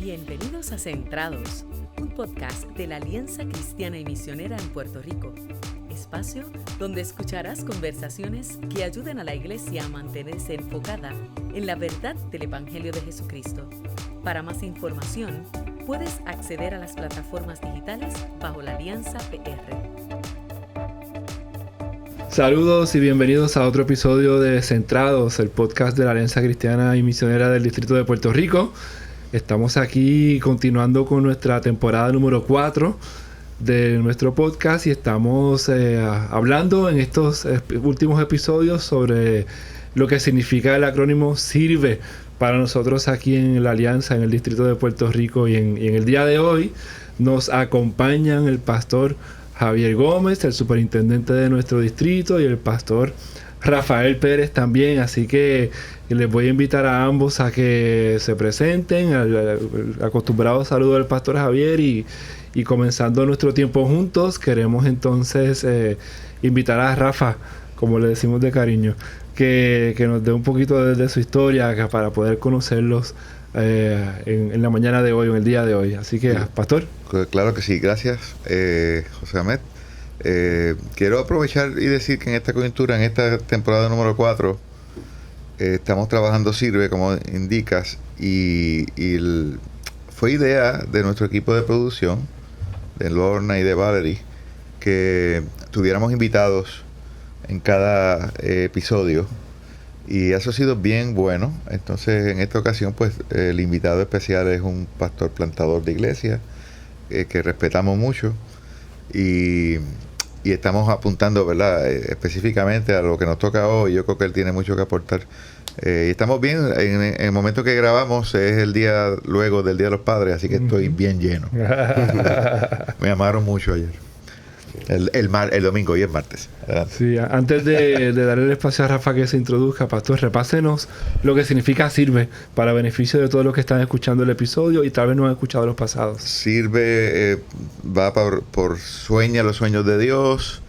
Bienvenidos a Centrados, un podcast de la Alianza Cristiana y Misionera en Puerto Rico. Espacio donde escucharás conversaciones que ayuden a la Iglesia a mantenerse enfocada en la verdad del Evangelio de Jesucristo. Para más información, puedes acceder a las plataformas digitales bajo la Alianza PR. Saludos y bienvenidos a otro episodio de Centrados, el podcast de la Alianza Cristiana y Misionera del Distrito de Puerto Rico. Estamos aquí continuando con nuestra temporada número 4 de nuestro podcast y estamos hablando en estos últimos episodios sobre lo que significa el acrónimo SIRVE para nosotros aquí en la Alianza, en el Distrito de Puerto Rico. Y en el día de hoy nos acompañan el pastor Javier Gómez, el superintendente de nuestro distrito, y el pastor Rafael Pérez también, así que les voy a invitar a ambos a que se presenten, al acostumbrado saludo del pastor Javier, y comenzando nuestro tiempo juntos, queremos entonces invitar a Rafa, como le decimos de cariño, que nos dé un poquito de su historia para poder conocerlos en la mañana de hoy, en el día de hoy. Así que, pastor. Claro que sí, gracias, José Ahmed. Quiero aprovechar y decir que en esta coyuntura, en esta temporada número 4, estamos trabajando Sirve, como indicas, y fue idea de nuestro equipo de producción, de Lorna y de Valerie, que tuviéramos invitados en cada episodio, y eso ha sido bien bueno. Entonces, en esta ocasión, pues, el invitado especial es un pastor plantador de iglesia, que respetamos mucho, y estamos apuntando, ¿verdad?, específicamente a lo que nos toca hoy. Yo creo que él tiene mucho que aportar. Y estamos bien. En el momento que grabamos es el día luego del Día de los Padres, así que estoy bien lleno. Me amaron mucho ayer. El domingo y el martes. Sí, antes de darle el espacio a Rafa que se introduzca, pastor, repásenos lo que significa Sirve para beneficio de todos los que están escuchando el episodio y tal vez no han escuchado los pasados. Sirve, va por sueña los sueños de Dios,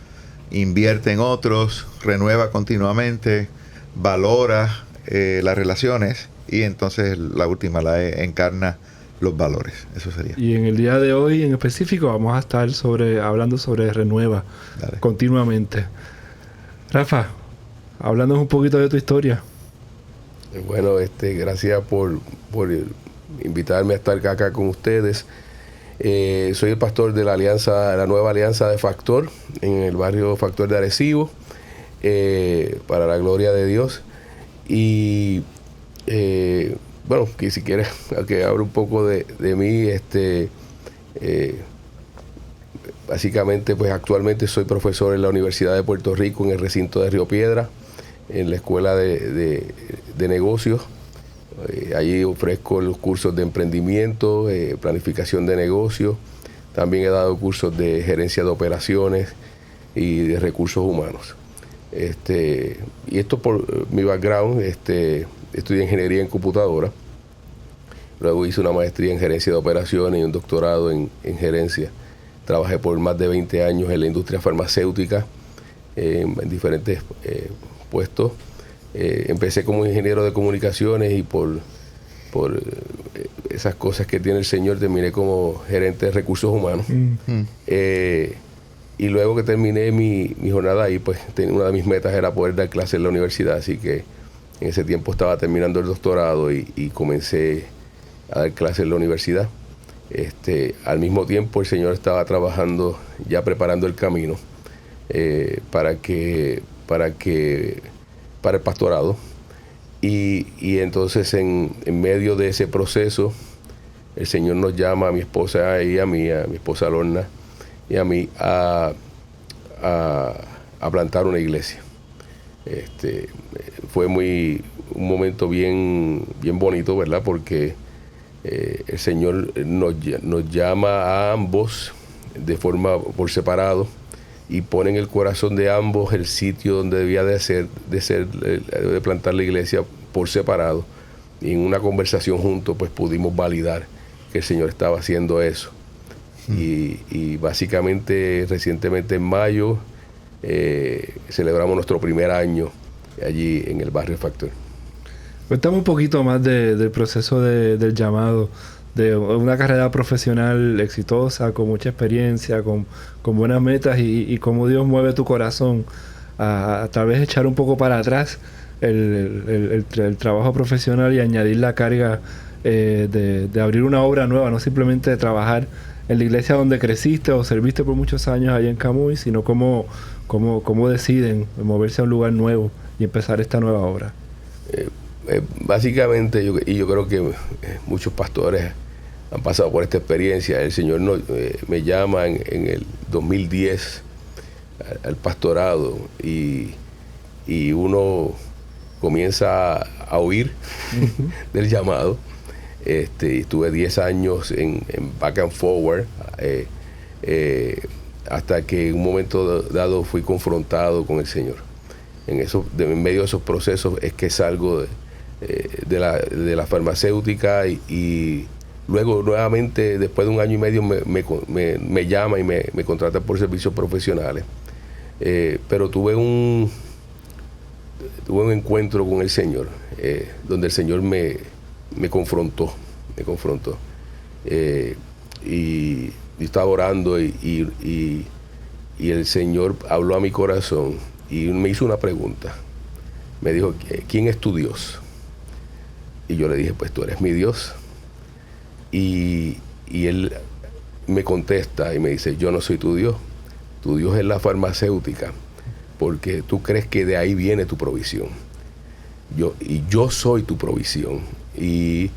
invierte en otros, renueva continuamente, valora las relaciones, y entonces la última, encarna los valores. Eso sería. Y en el día de hoy en específico vamos a estar hablando sobre renueva. Dale. Continuamente. Rafa, háblanos un poquito de tu historia. Bueno, gracias por invitarme a estar acá con ustedes. Soy el pastor de la nueva alianza de Factor, en el barrio Factor de Arecibo, para la gloria de Dios. Y bueno, que si quieres que hable un poco de mí, básicamente, pues actualmente soy profesor en la Universidad de Puerto Rico, en el recinto de Río Piedra, en la escuela de negocios. Allí ofrezco los cursos de emprendimiento, planificación de negocios. También he dado cursos de gerencia de operaciones y de recursos humanos. Y esto por mi background. Estudié ingeniería en computadora, luego hice una maestría en gerencia de operaciones y un doctorado en gerencia. Trabajé por más de 20 años en la industria farmacéutica, en diferentes puestos. Empecé como ingeniero de comunicaciones y por esas cosas que tiene el Señor terminé como gerente de recursos humanos. Y luego que terminé mi jornada ahí, pues una de mis metas era poder dar clases en la universidad, así que en ese tiempo estaba terminando el doctorado y comencé a dar clases en la universidad. Al mismo tiempo el Señor estaba trabajando, ya preparando el camino para el pastorado. Y entonces en medio de ese proceso, el Señor nos llama a mi esposa y a mí, a mi esposa Lorna y a mí, a plantar una iglesia. Fue un momento bien bonito, ¿verdad? Porque el Señor nos llama a ambos por separado, y pone en el corazón de ambos el sitio donde debía de plantar la iglesia por separado. Y en una conversación juntos, pues pudimos validar que el Señor estaba haciendo eso. Y básicamente, recientemente en mayo, celebramos nuestro primer año allí en el barrio Factor. Cuéntame un poquito más del proceso del llamado de una carrera profesional exitosa, con mucha experiencia, con buenas metas y cómo Dios mueve tu corazón a tal vez echar un poco para atrás el trabajo profesional y añadir la carga de abrir una obra nueva, no simplemente de trabajar en la iglesia donde creciste o serviste por muchos años allá en Camuy, sino cómo deciden moverse a un lugar nuevo y empezar esta nueva obra. Básicamente, yo creo que muchos pastores han pasado por esta experiencia. El Señor me llama en el 2010 al pastorado y uno comienza a oír del llamado. Estuve 10 años en back and forward hasta que en un momento dado fui confrontado con el Señor. En medio de esos procesos es que salgo de la farmacéutica y luego nuevamente después de 1 año y medio me llama y me contrata por servicios profesionales. Pero tuve un encuentro con el Señor donde el Señor me confrontó. Y estaba orando y el Señor habló a mi corazón y me hizo una pregunta. Me dijo, ¿quién es tu Dios? Y yo le dije, pues tú eres mi Dios. Y él me contesta y me dice, yo no soy tu Dios. Tu Dios es la farmacéutica, porque tú crees que de ahí viene tu provisión. Yo soy tu provisión. Y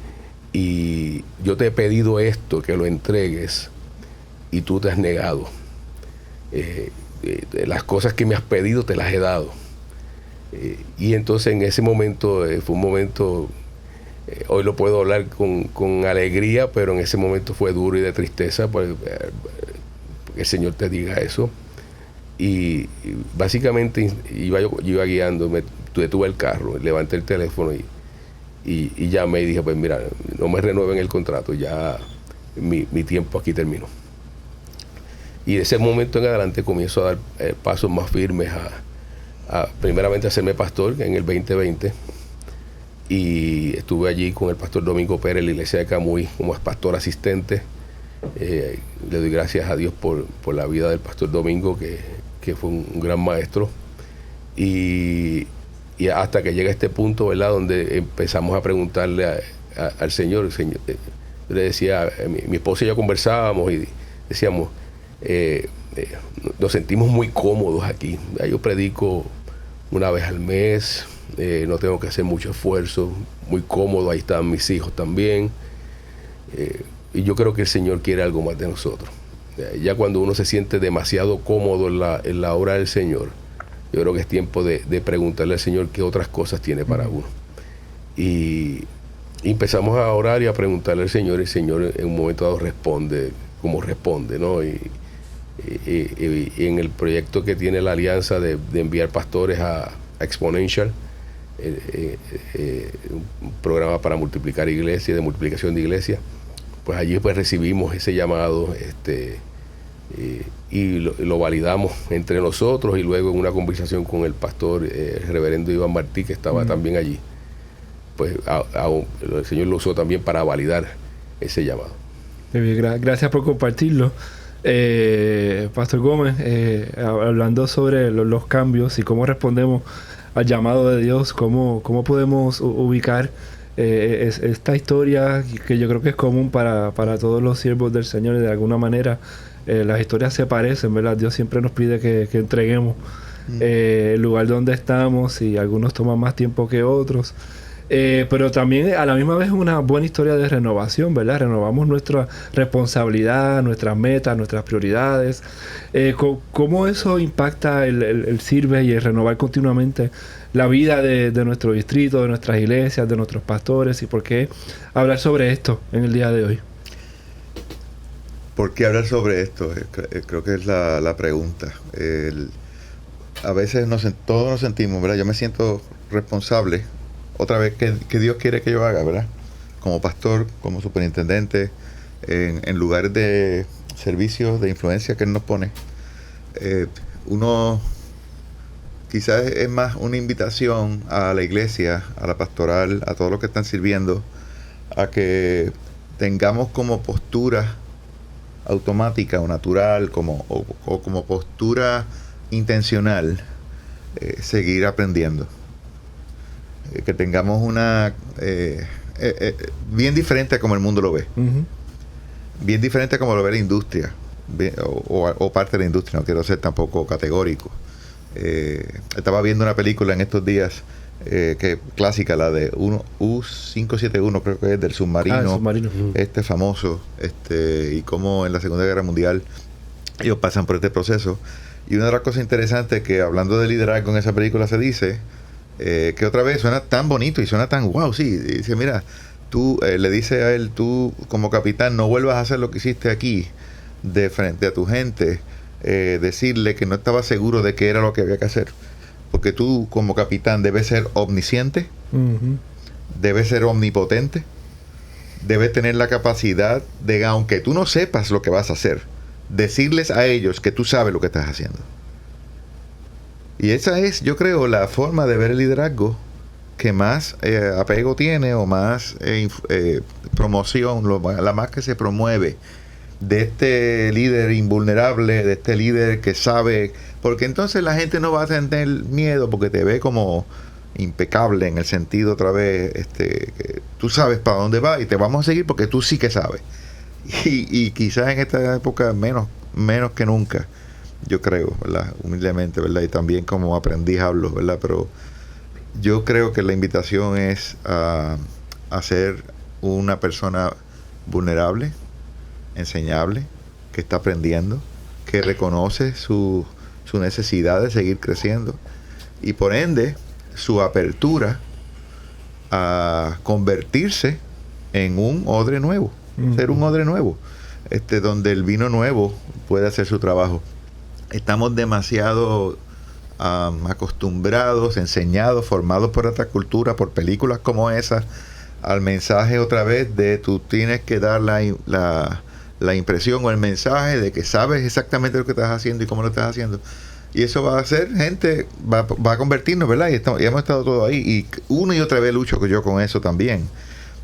yo te he pedido esto, que lo entregues, y tú te has negado. Las cosas que me has pedido te las he dado. Y entonces en ese momento fue un momento, hoy lo puedo hablar con alegría, pero en ese momento fue duro y de tristeza, porque el Señor te diga eso. Y básicamente yo iba guiando, detuve el carro, levanté el teléfono y llamé y dije, pues mira, no me renueven el contrato, ya mi tiempo aquí terminó. Y de ese momento en adelante comienzo a dar pasos más firmes a primeramente a hacerme pastor en el 2020. Y estuve allí con el pastor Domingo Pérez en la iglesia de Camuy como pastor asistente. Le doy gracias a Dios por la vida del pastor Domingo, que fue un gran maestro. Y hasta que llega este punto, ¿verdad?, donde empezamos a preguntarle al Señor. El Señor le decía, mi esposa y yo conversábamos y decíamos, nos sentimos muy cómodos aquí. Yo predico 1 vez al mes, no tengo que hacer mucho esfuerzo, muy cómodo, ahí están mis hijos también. Y yo creo que el Señor quiere algo más de nosotros. Ya cuando uno se siente demasiado cómodo en la obra del Señor, yo creo que es tiempo de preguntarle al Señor qué otras cosas tiene para uno. Y empezamos a orar y a preguntarle al Señor. El Señor en un momento dado responde como responde, ¿no? Y en el proyecto que tiene la alianza de enviar pastores a Exponential, un programa para multiplicar iglesias, de multiplicación de iglesias, pues allí pues recibimos ese llamado y lo validamos entre nosotros, y luego en una conversación con el pastor el reverendo Iván Martí, que estaba también allí, pues el Señor lo usó también para validar ese llamado. Gracias por compartirlo. Pastor Gómez, hablando sobre los cambios y cómo respondemos al llamado de Dios, cómo podemos ubicar esta historia que yo creo que es común para todos los siervos del Señor, y de alguna manera las historias se parecen, ¿verdad? Dios siempre nos pide que entreguemos el lugar donde estamos, y algunos toman más tiempo que otros. Pero también a la misma vez es una buena historia de renovación, ¿verdad? Renovamos nuestra responsabilidad, nuestras metas, nuestras prioridades. ¿Cómo eso impacta el sirve y el renovar continuamente la vida de nuestro distrito, de nuestras iglesias, de nuestros pastores? ¿Y por qué hablar sobre esto en el día de hoy? ¿Por qué hablar sobre esto? Creo que es la pregunta. A veces todos nos sentimos, ¿verdad? Yo me siento responsable, otra vez, que Dios quiere que yo haga, ¿verdad? Como pastor, como superintendente, en lugares de servicios, de influencia que Él nos pone. Uno quizás es más una invitación a la iglesia, a la pastoral, a todos los que están sirviendo, a que tengamos como postura automática o natural, o como postura intencional, seguir aprendiendo. Que tengamos una... bien diferente a como el mundo lo ve. Uh-huh. Bien diferente a como lo ve la industria. O parte de la industria, no quiero ser tampoco categórico. Estaba viendo una película en estos días que clásica, la de U-571, creo que es del submarino, el submarino. famoso, y cómo en la Segunda Guerra Mundial ellos pasan por este proceso. Y una de las cosas interesantes que, hablando de liderazgo, en esa película se dice que otra vez suena tan bonito y suena tan wow, sí, y dice, mira, tú le dice a él, tú como capitán no vuelvas a hacer lo que hiciste aquí de frente a tu gente, decirle que no estaba seguro de qué era lo que había que hacer, porque tú como capitán debes ser omnisciente, Uh-huh. debes ser omnipotente, debes tener la capacidad de, aunque tú no sepas lo que vas a hacer, decirles a ellos que tú sabes lo que estás haciendo. Y esa es, yo creo, la forma de ver el liderazgo que más apego tiene, o más promoción, la más que se promueve de este líder invulnerable, de este líder que sabe, porque entonces la gente no va a tener miedo porque te ve como impecable, en el sentido otra vez, que tú sabes para dónde va y te vamos a seguir porque tú sí que sabes. Y quizás en esta época menos que nunca, yo creo, ¿verdad? Humildemente, ¿verdad? Y también como aprendiz hablo, ¿verdad? Pero yo creo que la invitación es a ser una persona vulnerable, enseñable, que está aprendiendo, que reconoce su necesidad de seguir creciendo y por ende su apertura a convertirse en un odre nuevo, ser un odre nuevo, donde el vino nuevo puede hacer su trabajo. Estamos demasiado acostumbrados, enseñados, formados por otra cultura, por películas como esa, al mensaje otra vez de tú tienes que dar la impresión o el mensaje de que sabes exactamente lo que estás haciendo y cómo lo estás haciendo. Y eso va a hacer gente, va a convertirnos, ¿verdad? Y hemos estado todos ahí. Y una y otra vez lucho yo con eso también,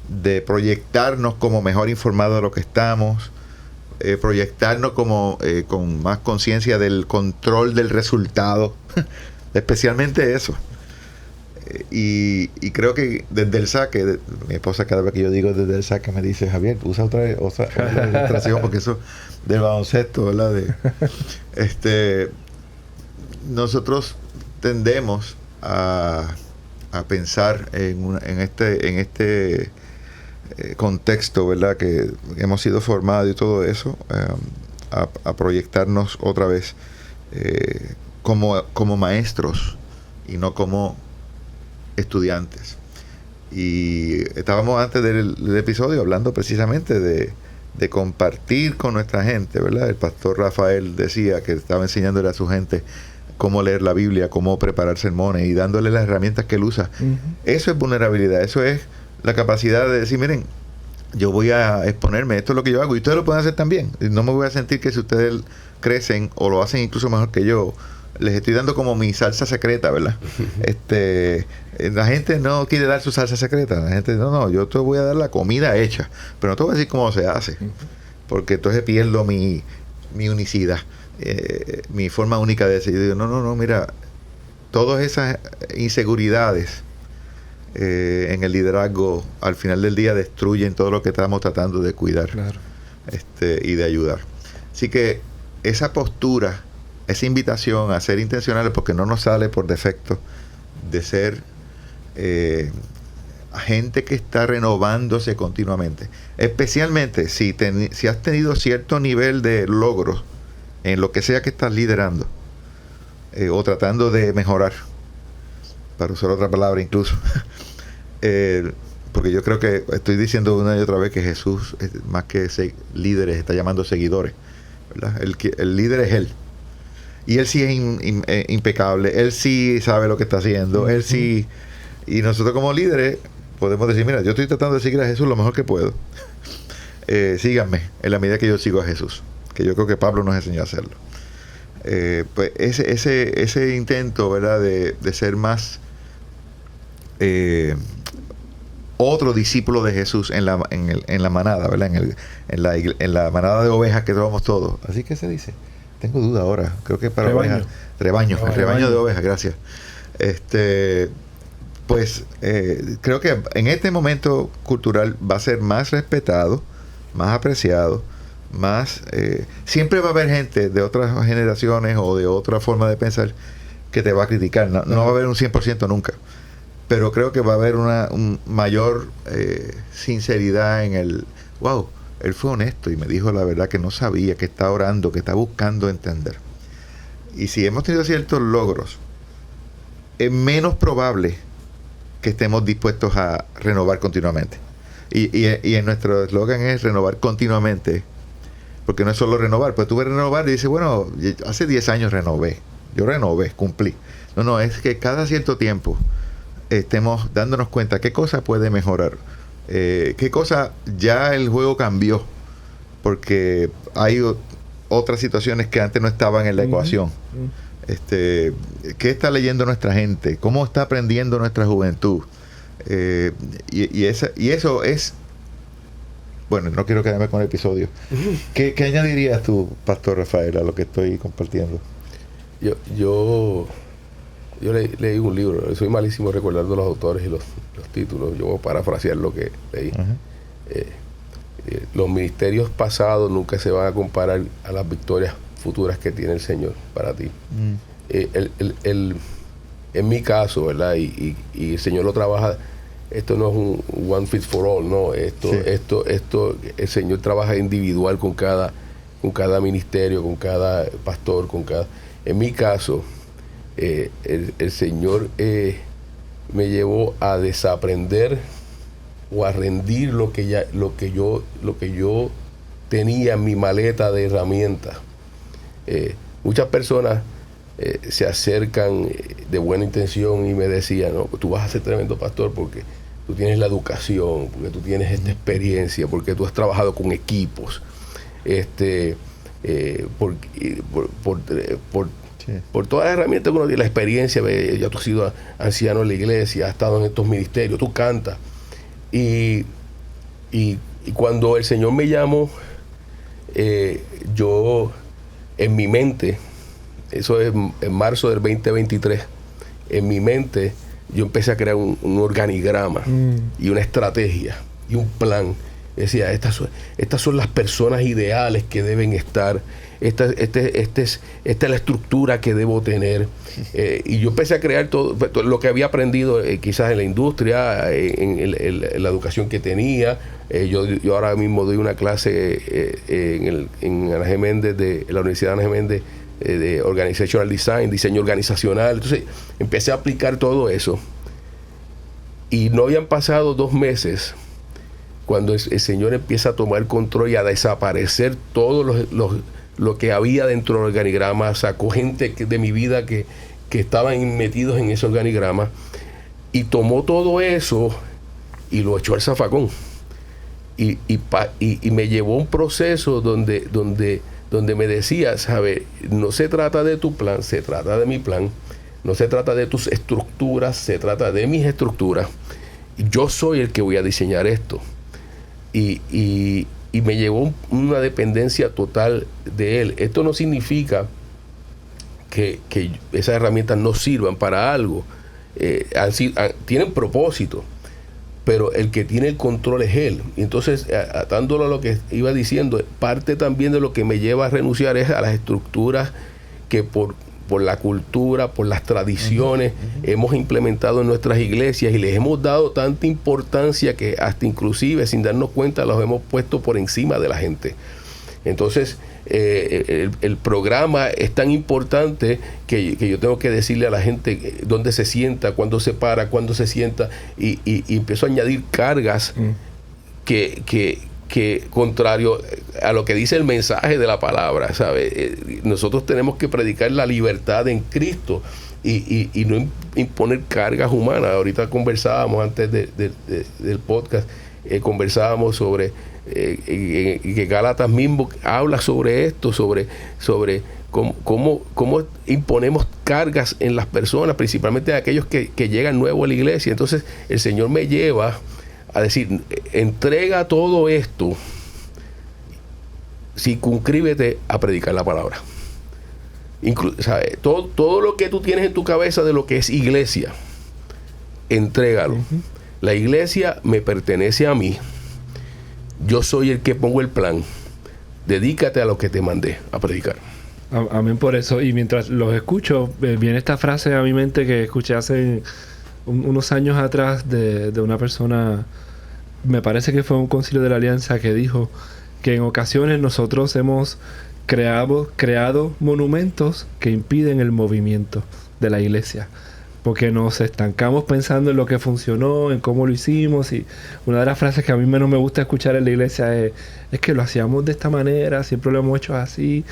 de proyectarnos como mejor informados de lo que estamos, proyectarnos como con más conciencia del control del resultado, especialmente eso. Y creo que desde el saque, mi esposa cada vez que yo digo desde el saque me dice, Javier, usa otra ilustración porque eso del baloncesto, ¿verdad? Nosotros tendemos a pensar en este contexto, ¿verdad? Que hemos sido formados y todo eso, a proyectarnos otra vez como maestros y no como estudiantes. Y estábamos antes del episodio hablando precisamente de compartir con nuestra gente, ¿verdad? El pastor Rafael decía que estaba enseñándole a su gente cómo leer la Biblia, cómo preparar sermones y dándole las herramientas que él usa. Uh-huh. Eso es vulnerabilidad, eso es la capacidad de decir, miren, yo voy a exponerme, esto es lo que yo hago y ustedes lo pueden hacer también. No me voy a sentir que si ustedes crecen o lo hacen incluso mejor que yo, les estoy dando como mi salsa secreta, ¿verdad? La gente no quiere dar su salsa secreta. La gente, no, yo te voy a dar la comida hecha, pero no te voy a decir cómo se hace, porque entonces pierdo mi unicidad, mi forma única de decir, no, mira, todas esas inseguridades en el liderazgo, al final del día destruyen todo lo que estamos tratando de cuidar, claro, y de ayudar. Así que esa postura, esa invitación a ser intencionales, porque no nos sale por defecto, de ser gente que está renovándose continuamente, especialmente si has tenido cierto nivel de logros en lo que sea que estás liderando, o tratando de mejorar, para usar otra palabra incluso, porque yo creo que estoy diciendo una y otra vez que Jesús, más que líderes, está llamando seguidores, ¿verdad? El líder es Él. Y Él sí es impecable, Él sí sabe lo que está haciendo, Él sí... Y nosotros como líderes podemos decir, mira, yo estoy tratando de seguir a Jesús lo mejor que puedo. Síganme en la medida que yo sigo a Jesús, que yo creo que Pablo nos enseñó a hacerlo. Pues ese intento, ¿verdad?, de ser más otro discípulo de Jesús en la manada, ¿verdad? En la manada de ovejas que somos todos. Así que se dice. Tengo duda ahora. Creo que para rebaño. ovejas. Rebaño, el rebaño de ovejas, gracias. Pues creo que en este momento cultural va a ser más respetado, más apreciado, más... siempre va a haber gente de otras generaciones o de otra forma de pensar que te va a criticar. No va a haber un 100% nunca. Pero creo que va a haber un mayor sinceridad en el... Wow, él fue honesto y me dijo la verdad que no sabía, que está orando, que está buscando entender. Y si hemos tenido ciertos logros, es menos probable que estemos dispuestos a renovar continuamente. Y en nuestro eslogan es renovar continuamente, porque no es solo renovar. Pues tú ves renovar y dices, bueno, hace 10 años renové, yo renové, cumplí. No, es que cada cierto tiempo estemos dándonos cuenta qué cosa puede mejorar, qué cosa ya el juego cambió, porque hay otras situaciones que antes no estaban en la ecuación. ¿Qué está leyendo nuestra gente? ¿Cómo está aprendiendo nuestra juventud? Y eso es... Bueno, no quiero quedarme con el episodio. ¿Qué añadirías tú, Pastor Rafael, a lo que estoy compartiendo? Yo leí un libro. Soy malísimo recordando los autores y los títulos. Yo voy a parafrasear lo que leí. Los ministerios pasados nunca se van a comparar a las victorias futuras que tiene el Señor para ti. En mi caso, ¿verdad? Y el Señor lo trabaja. Esto no es un one fit for all, no. Esto el Señor trabaja individual con cada ministerio, con cada pastor, En mi caso, el Señor me llevó a desaprender o a rendir lo que yo tenía en mi maleta de herramientas. Muchas personas se acercan de buena intención y me decían, no, tú vas a ser tremendo pastor porque tú tienes la educación, porque tú tienes esta experiencia, porque tú has trabajado con equipos, por todas las herramientas que uno tiene, la experiencia, ya tú has sido anciano en la iglesia, has estado en estos ministerios, tú cantas. Y cuando el Señor me llamó, yo en mi mente, eso es en marzo del 2023, en mi mente yo empecé a crear un organigrama y una estrategia y un plan. Decía, estas son las personas ideales que deben estar, esta es la estructura que debo tener. Y yo empecé a crear todo lo que había aprendido quizás en la industria, en la educación que tenía. Yo ahora mismo doy una clase en Ana Geméndez, de la Universidad de Ana Geméndez, de Organizational Design, diseño organizacional. Entonces empecé a aplicar todo eso. Y no habían pasado 2 meses cuando el Señor empieza a tomar control y a desaparecer todo lo que había dentro del organigrama. Sacó gente de mi vida que estaban metidos en ese organigrama y tomó todo eso y lo echó al zafacón. Y me llevó a un proceso donde me decía, ¿sabes? No se trata de tu plan, se trata de mi plan. No se trata de tus estructuras, se trata de mis estructuras. Yo soy el que voy a diseñar esto. Y me llevó una dependencia total de él. Esto no significa que esas herramientas no sirvan para algo. Tienen propósito, pero el que tiene el control es él. Y entonces, atándolo a lo que iba diciendo, parte también de lo que me lleva a renunciar es a las estructuras que por la cultura, por las tradiciones hemos implementado en nuestras iglesias y les hemos dado tanta importancia que hasta inclusive sin darnos cuenta los hemos puesto por encima de la gente. Entonces el programa es tan importante que yo tengo que decirle a la gente dónde se sienta, cuándo se para, cuándo se sienta y empiezo a añadir cargas que contrario a lo que dice el mensaje de la palabra, ¿sabe? Nosotros tenemos que predicar la libertad en Cristo y no imponer cargas humanas. Ahorita conversábamos antes del podcast, conversábamos sobre que Gálatas mismo habla sobre esto, sobre cómo imponemos cargas en las personas, principalmente a aquellos que llegan nuevos a la iglesia. Entonces el Señor me lleva a decir, entrega todo esto, circunscríbete a predicar la palabra. Todo lo que tú tienes en tu cabeza de lo que es iglesia, entrégalo. La iglesia me pertenece a mí. Yo soy el que pongo el plan. Dedícate a lo que te mandé a predicar. Amén por eso. Y mientras los escucho, viene esta frase a mi mente que escuché hace unos años atrás de una persona, me parece que fue un concilio de la Alianza, que dijo que en ocasiones nosotros hemos creado monumentos que impiden el movimiento de la iglesia, porque nos estancamos pensando en lo que funcionó, en cómo lo hicimos. Y una de las frases que a mí menos me gusta escuchar en la iglesia es que lo hacíamos de esta manera, siempre lo hemos hecho así.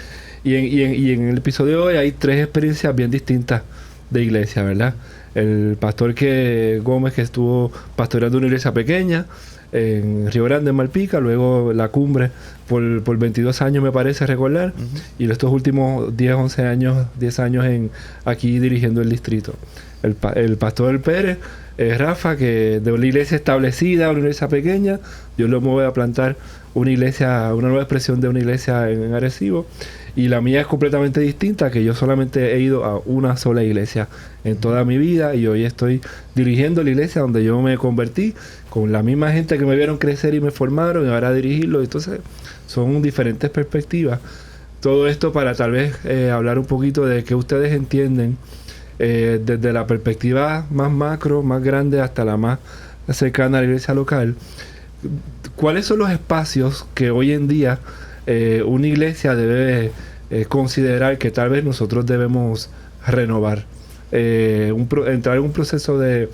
Y en el episodio de hoy hay 3 experiencias bien distintas de iglesia, ¿verdad? El pastor Gómez, que estuvo pastoreando una iglesia pequeña en Río Grande, en Malpica, luego La Cumbre por 22 años, me parece recordar, y estos últimos 10 años aquí dirigiendo el distrito. El pastor Pérez, Rafa, que de una iglesia establecida, una iglesia pequeña, Dios lo mueve a plantar una nueva expresión de una iglesia en Arecibo. Y la mía es completamente distinta, que yo solamente he ido a una sola iglesia en toda mi vida, y hoy estoy dirigiendo la iglesia donde yo me convertí, con la misma gente que me vieron crecer y me formaron, y ahora dirigirlo. Entonces son diferentes perspectivas. Todo esto para tal vez hablar un poquito de qué ustedes entienden desde la perspectiva más macro, más grande, hasta la más cercana a la iglesia local. ¿Cuáles son los espacios que hoy en día una iglesia debe considerar que tal vez nosotros debemos renovar? Entrar en un proceso de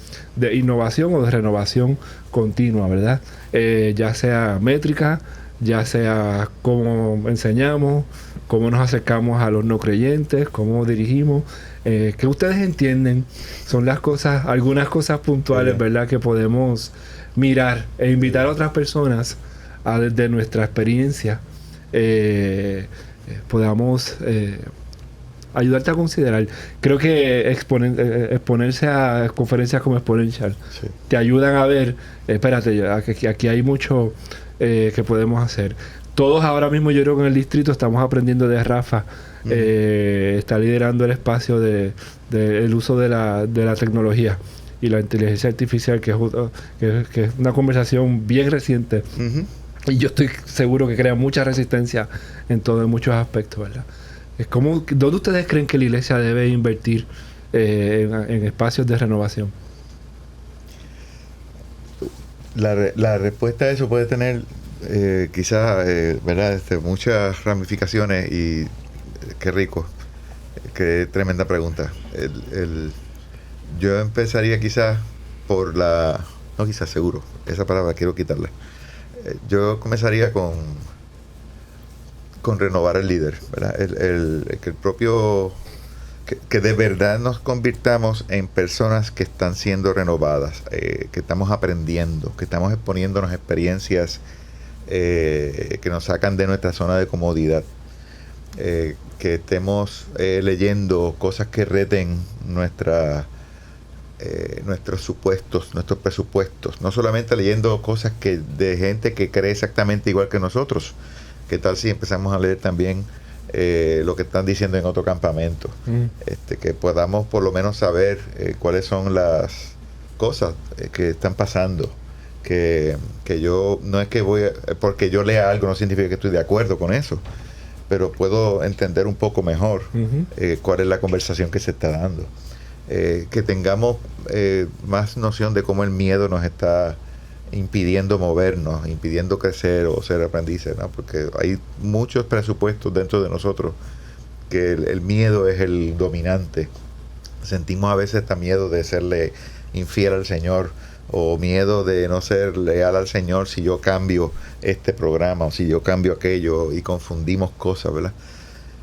innovación o de renovación continua, ¿verdad? Ya sea métrica, ya sea cómo enseñamos, cómo nos acercamos a los no creyentes, cómo dirigimos. ¿Qué ustedes entienden? Son algunas cosas puntuales, ¿verdad?, que podemos mirar e invitar a otras personas a, desde nuestra experiencia, podamos ayudarte a considerar. Creo que exponerse a conferencias como Exponential te ayudan a ver, espérate, aquí hay mucho que podemos hacer. Todos ahora mismo, yo creo que en el distrito estamos aprendiendo de Rafa. Está liderando el espacio el uso de la tecnología y la inteligencia artificial, que es una conversación bien reciente. Y yo estoy seguro que crea mucha resistencia en muchos aspectos, ¿verdad? ¿Dónde ustedes creen que la iglesia debe invertir en espacios de renovación? La respuesta a eso puede tener quizás, ¿verdad? Muchas ramificaciones, y qué rico, qué tremenda pregunta. Yo empezaría quizás seguro, esa palabra quiero quitarla. Yo comenzaría con renovar el líder, ¿verdad? Que de verdad nos convirtamos en personas que están siendo renovadas, que estamos aprendiendo, que estamos exponiéndonos experiencias que nos sacan de nuestra zona de comodidad, que estemos leyendo cosas que reten nuestros supuestos, nuestros presupuestos, no solamente leyendo cosas de gente que cree exactamente igual que nosotros. ¿Qué tal si empezamos a leer también lo que están diciendo en otro campamento? Que podamos por lo menos saber cuáles son las cosas que están pasando, que yo no es que porque yo lea algo no significa que estoy de acuerdo con eso, pero puedo entender un poco mejor cuál es la conversación que se está dando. Que tengamos más noción de cómo el miedo nos está impidiendo movernos, impidiendo crecer o ser aprendices, ¿no? Porque hay muchos presupuestos dentro de nosotros que el miedo es el dominante. Sentimos a veces hasta miedo de serle infiel al Señor, o miedo de no ser leal al Señor si yo cambio este programa o si yo cambio aquello, y confundimos cosas, ¿verdad?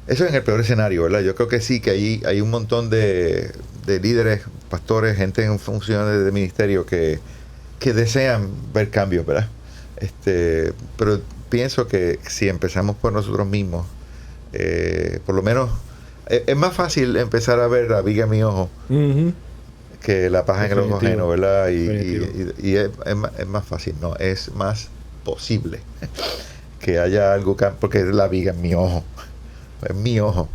Eso es en el peor escenario, ¿verdad? Yo creo que sí, que hay un montón de líderes, pastores, gente en funciones de ministerio que desean ver cambios, ¿verdad? Pero pienso que si empezamos por nosotros mismos, por lo menos es más fácil empezar a ver la viga en mi ojo que la paja en el ojo ajeno, ¿verdad? Definitivo. Y es más fácil, no, es más posible que haya algo, porque la viga en mi ojo, es mi ojo.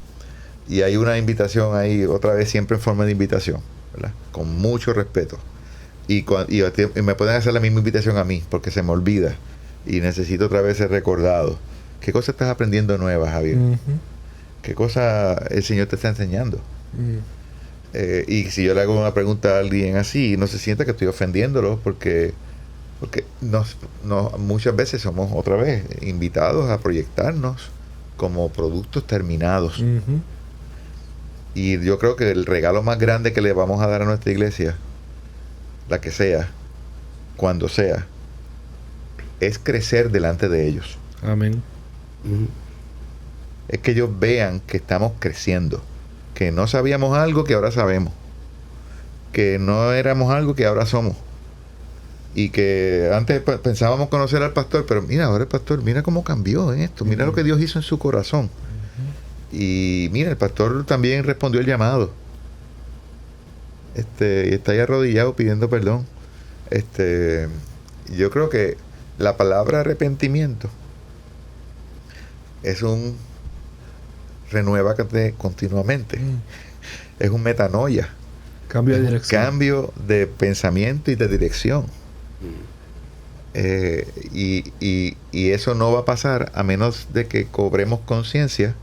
Y hay una invitación ahí, otra vez siempre en forma de invitación, ¿verdad? Con mucho respeto. Y me pueden hacer la misma invitación a mí, porque se me olvida. Y necesito otra vez ser recordado. ¿Qué cosas estás aprendiendo nuevas, Javier? ¿Qué cosa el Señor te está enseñando? Y si yo le hago una pregunta a alguien así, no se sienta que estoy ofendiéndolo, porque muchas veces somos otra vez invitados a proyectarnos como productos terminados. Y yo creo que el regalo más grande que le vamos a dar a nuestra iglesia, la que sea, cuando sea, es crecer delante de ellos. Amén. Es que ellos vean que estamos creciendo, que no sabíamos algo que ahora sabemos, que no éramos algo que ahora somos, y que antes pensábamos conocer al pastor, pero mira, ahora el pastor, mira cómo cambió en esto, mira lo que Dios hizo en su corazón. Y mira, el pastor también respondió el llamado. Y está ahí arrodillado pidiendo perdón. Yo creo que la palabra arrepentimiento es un renuévate continuamente. Es un metanoia. Cambio de dirección. Cambio de pensamiento y de dirección. Y eso no va a pasar a menos de que cobremos conciencia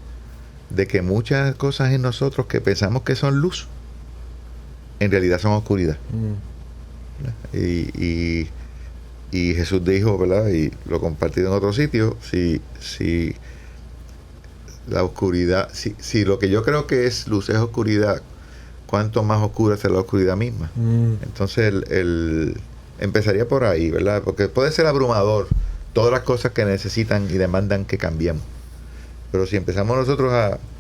de que muchas cosas en nosotros que pensamos que son luz, en realidad son oscuridad. Y Jesús dijo, ¿verdad? Y lo compartí en otro sitio, si la oscuridad, si lo que yo creo que es luz es oscuridad, cuánto más oscura será la oscuridad misma. Entonces empezaría por ahí, ¿verdad? Porque puede ser abrumador todas las cosas que necesitan y demandan que cambiemos. Pero si empezamos nosotros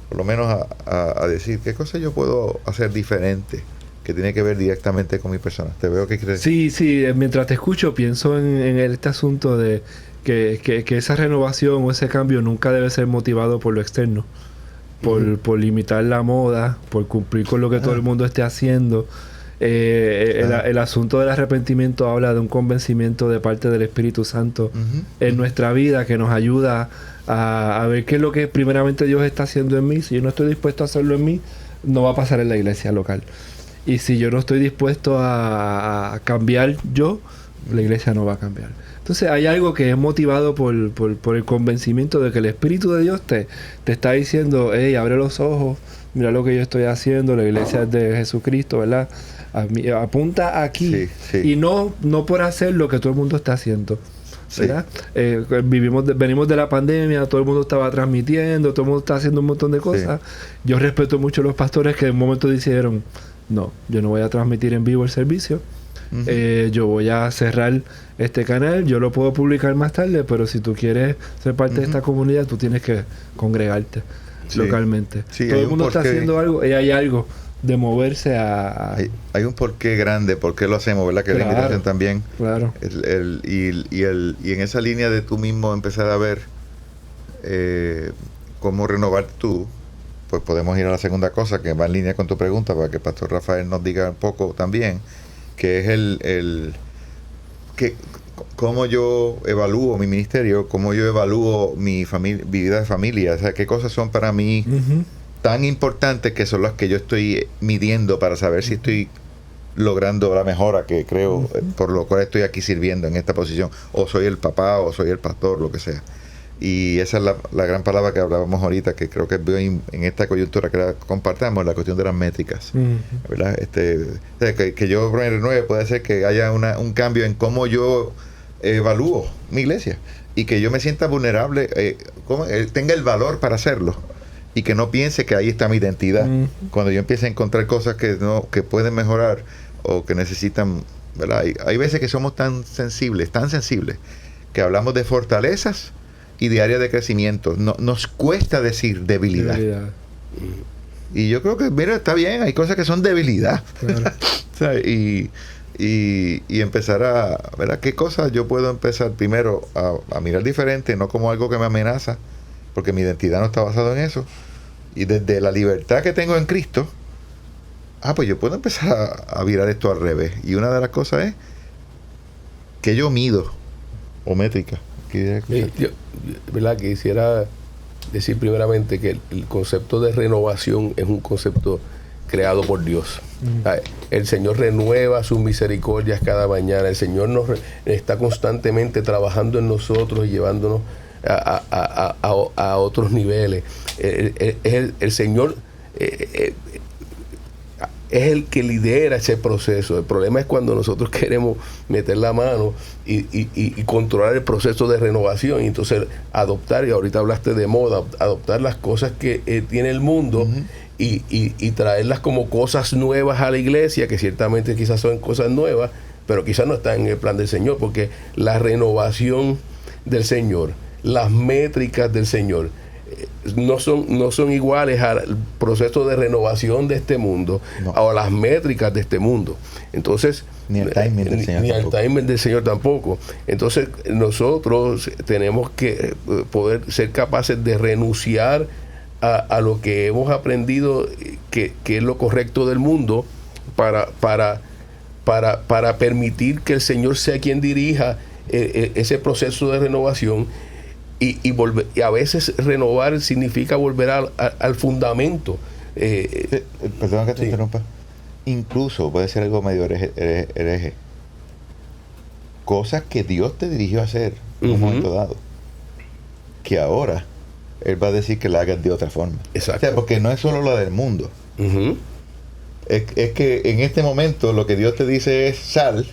por lo menos a decir qué cosa yo puedo hacer diferente, que tiene que ver directamente con mi persona. Te veo que crees. Sí, mientras te escucho pienso en este asunto de que esa renovación o ese cambio nunca debe ser motivado por lo externo, por limitar la moda, por cumplir con lo que todo el mundo esté haciendo. El asunto del arrepentimiento habla de un convencimiento de parte del Espíritu Santo en nuestra vida, que nos ayuda a ver qué es lo que primeramente Dios está haciendo en mí. Si yo no estoy dispuesto a hacerlo en mí, no va a pasar en la iglesia local. Y si yo no estoy dispuesto a cambiar yo, la iglesia no va a cambiar. Entonces hay algo que es motivado por el convencimiento de que el Espíritu de Dios te está diciendo, hey, abre los ojos, mira lo que yo estoy haciendo, la iglesia es de Jesucristo, ¿verdad? Apunta aquí. Y no por hacer lo que todo el mundo está haciendo, ¿verdad? Venimos de la pandemia, todo el mundo estaba transmitiendo, todo el mundo está haciendo un montón de cosas. Yo respeto mucho a los pastores que en un momento dijeron, no, yo no voy a transmitir en vivo el servicio. Yo voy a cerrar este canal, yo lo puedo publicar más tarde, pero si tú quieres ser parte de esta comunidad, tú tienes que congregarte localmente. Todo el mundo está haciendo algo y hay algo de moverse a... Hay un porqué grande, por qué lo hacemos, ¿verdad? Que la invitación también. Claro. Y en esa línea de tú mismo empezar a ver cómo renovar tú, pues podemos ir a la segunda cosa que va en línea con tu pregunta, para que el pastor Rafael nos diga un poco también, que es cómo yo evalúo mi ministerio, cómo yo evalúo mi vida de familia, o sea, qué cosas son para mí tan importantes que son las que yo estoy midiendo para saber si estoy logrando la mejora que creo, por lo cual estoy aquí sirviendo en esta posición, o soy el papá, o soy el pastor, lo que sea. Y esa es la gran palabra que hablábamos ahorita, que creo que en esta coyuntura que la compartamos, la cuestión de las métricas, ¿verdad? Que yo renueve, puede ser que haya un cambio en cómo yo evalúo mi iglesia, y que yo me sienta vulnerable, tenga el valor para hacerlo, y que no piense que ahí está mi identidad. Cuando yo empiece a encontrar cosas que pueden mejorar o que necesitan, ¿verdad? Hay veces que somos tan sensibles, que hablamos de fortalezas y de área de crecimiento. Nos cuesta decir debilidad. Y yo creo que, mira, está bien, hay cosas que son debilidad. Claro. O sea, y empezar ¿verdad? ¿Qué cosas yo puedo empezar primero a mirar diferente, no como algo que me amenaza, porque mi identidad no está basada en eso? Y desde la libertad que tengo en Cristo, pues yo puedo empezar a virar esto al revés. Y una de las cosas es que yo mido, o métrica. Yo, ¿verdad? Quisiera decir primeramente que el concepto de renovación es un concepto creado por Dios. El Señor renueva sus misericordias cada mañana. El Señor está constantemente trabajando en nosotros y llevándonos a otros niveles. El Señor es el que lidera ese proceso. El problema es cuando nosotros queremos meter la mano y controlar el proceso de renovación, y entonces adoptar, y ahorita hablaste de moda, adoptar las cosas que tiene el mundo y traerlas como cosas nuevas a la iglesia, que ciertamente quizás son cosas nuevas, pero quizás no están en el plan del Señor, porque la renovación del Señor, las métricas del Señor, no son iguales al proceso de renovación de este mundo, o a las métricas de este mundo. Entonces, ni el timing del Señor ni tampoco. el timing del Señor tampoco. Entonces, nosotros tenemos que poder ser capaces de renunciar a lo que hemos aprendido que es lo correcto del mundo, para permitir que el Señor sea quien dirija ese proceso de renovación. Y a veces renovar significa volver al fundamento. Perdón que te interrumpa. Incluso puede ser algo medio hereje. Cosas que Dios te dirigió a hacer en un momento dado, que ahora Él va a decir que la hagas de otra forma. Exacto. O sea, porque no es solo la del mundo. Es que en este momento lo que Dios te dice es sal,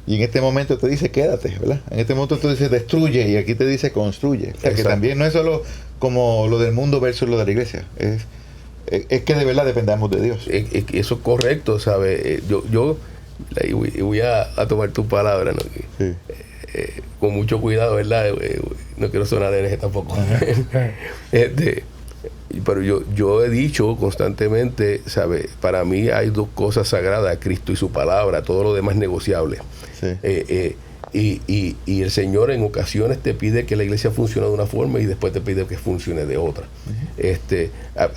y en este momento te dice quédate, ¿verdad? En este momento te dice destruye, y aquí te dice construye. O sea, que también no es solo como lo del mundo versus lo de la iglesia. Es que de verdad dependamos de Dios. Eso es correcto, ¿sabes? Yo voy a tomar tu palabra, ¿no? Sí. Con mucho cuidado, ¿verdad? No quiero sonar hereje tampoco. Pero yo he dicho constantemente, ¿sabes? Para mí hay dos cosas sagradas: Cristo y su palabra. Todo lo demás es negociable. Sí. Y el Señor en ocasiones te pide que la iglesia funcione de una forma y después te pide que funcione de otra.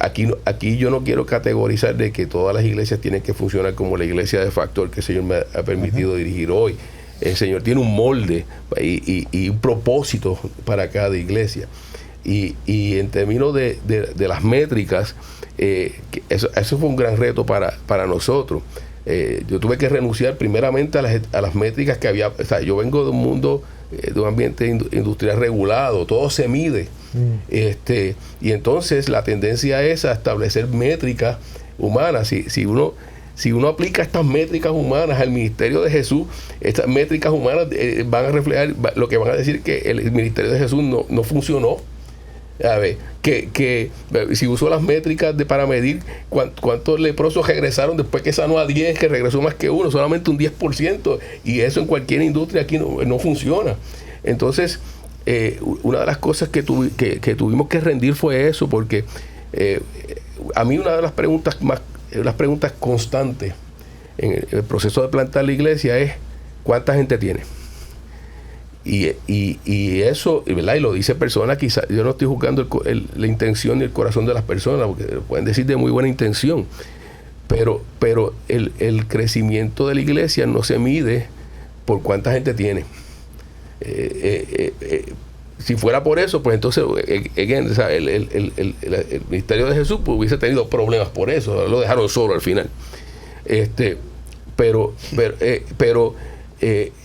Aquí yo no quiero categorizar de que todas las iglesias tienen que funcionar como la iglesia de Factor que el Señor me ha permitido dirigir hoy. El Señor tiene un molde y un propósito para cada iglesia. Y en términos de las métricas, eso fue un gran reto para nosotros. Yo tuve que renunciar primeramente a las métricas que había. O sea, yo vengo de un mundo, de un ambiente industrial regulado, todo se mide. Y entonces la tendencia es a establecer métricas humanas. Si uno aplica estas métricas humanas al ministerio de Jesús, estas métricas humanas van a reflejar lo que van a decir, que el ministerio de Jesús no funcionó. A ver, que si usó las métricas para medir cuántos leprosos regresaron después que sanó a 10, que regresó más que uno, solamente un 10%, y eso en cualquier industria aquí no funciona. Entonces, una de las cosas que tuvimos que rendir fue eso, porque a mí una de las preguntas constantes en el proceso de plantar la iglesia es: ¿cuánta gente tiene? Y eso, ¿verdad? Y lo dice personas, quizás yo no estoy juzgando la intención y el corazón de las personas, porque pueden decir de muy buena intención, pero el crecimiento de la iglesia no se mide por cuánta gente tiene. Si fuera por eso, pues entonces el ministerio de Jesús pues hubiese tenido problemas por eso, lo dejaron solo al final.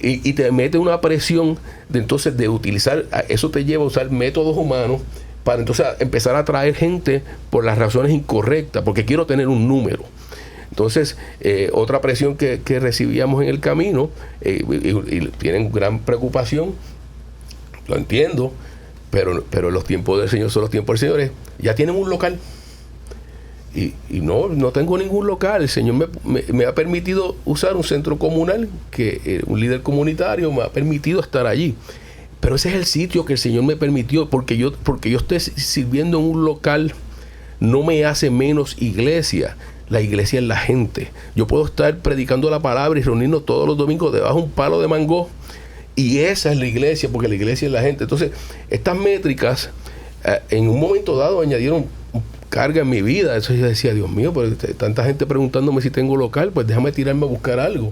Y te mete una presión de utilizar, eso te lleva a usar métodos humanos para entonces empezar a atraer gente por las razones incorrectas, porque quiero tener un número. Entonces, otra presión que recibíamos en el camino, y tienen gran preocupación, lo entiendo, pero los tiempos del Señor son los tiempos del Señor. Ya tienen un local. Y no tengo ningún local. El Señor me ha permitido usar un centro comunal, que un líder comunitario me ha permitido estar allí. Pero ese es el sitio que el Señor me permitió, porque yo esté sirviendo en un local no me hace menos iglesia. La iglesia es la gente. Yo puedo estar predicando la palabra y reunirnos todos los domingos debajo de un palo de mango, y esa es la iglesia, porque la iglesia es la gente. Entonces, estas métricas en un momento dado añadieron carga en mi vida. Eso yo decía, Dios mío, pero tanta gente preguntándome si tengo local, pues déjame tirarme a buscar algo.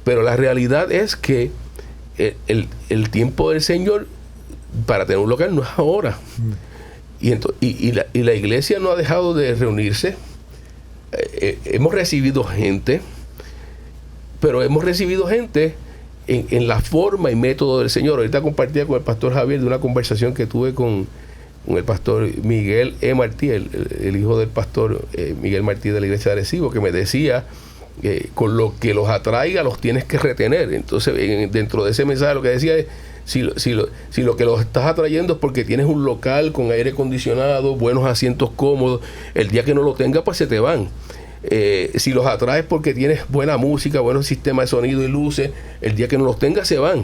Pero la realidad es que el tiempo del Señor para tener un local no es ahora. Y la iglesia no ha dejado de reunirse. Hemos recibido gente, pero hemos recibido gente en la forma y método del Señor. Ahorita compartía con el pastor Javier de una conversación que tuve con el pastor Miguel E. Martí, el hijo del pastor Miguel Martí de la iglesia de Arecibo, que me decía con lo que los atraiga los tienes que retener. Entonces dentro de ese mensaje lo que decía es, si lo que los estás atrayendo es porque tienes un local con aire acondicionado, buenos asientos cómodos, el día que no lo tengas pues se te van. Si los atraes porque tienes buena música, buenos sistemas de sonido y luces, el día que no los tengas se van.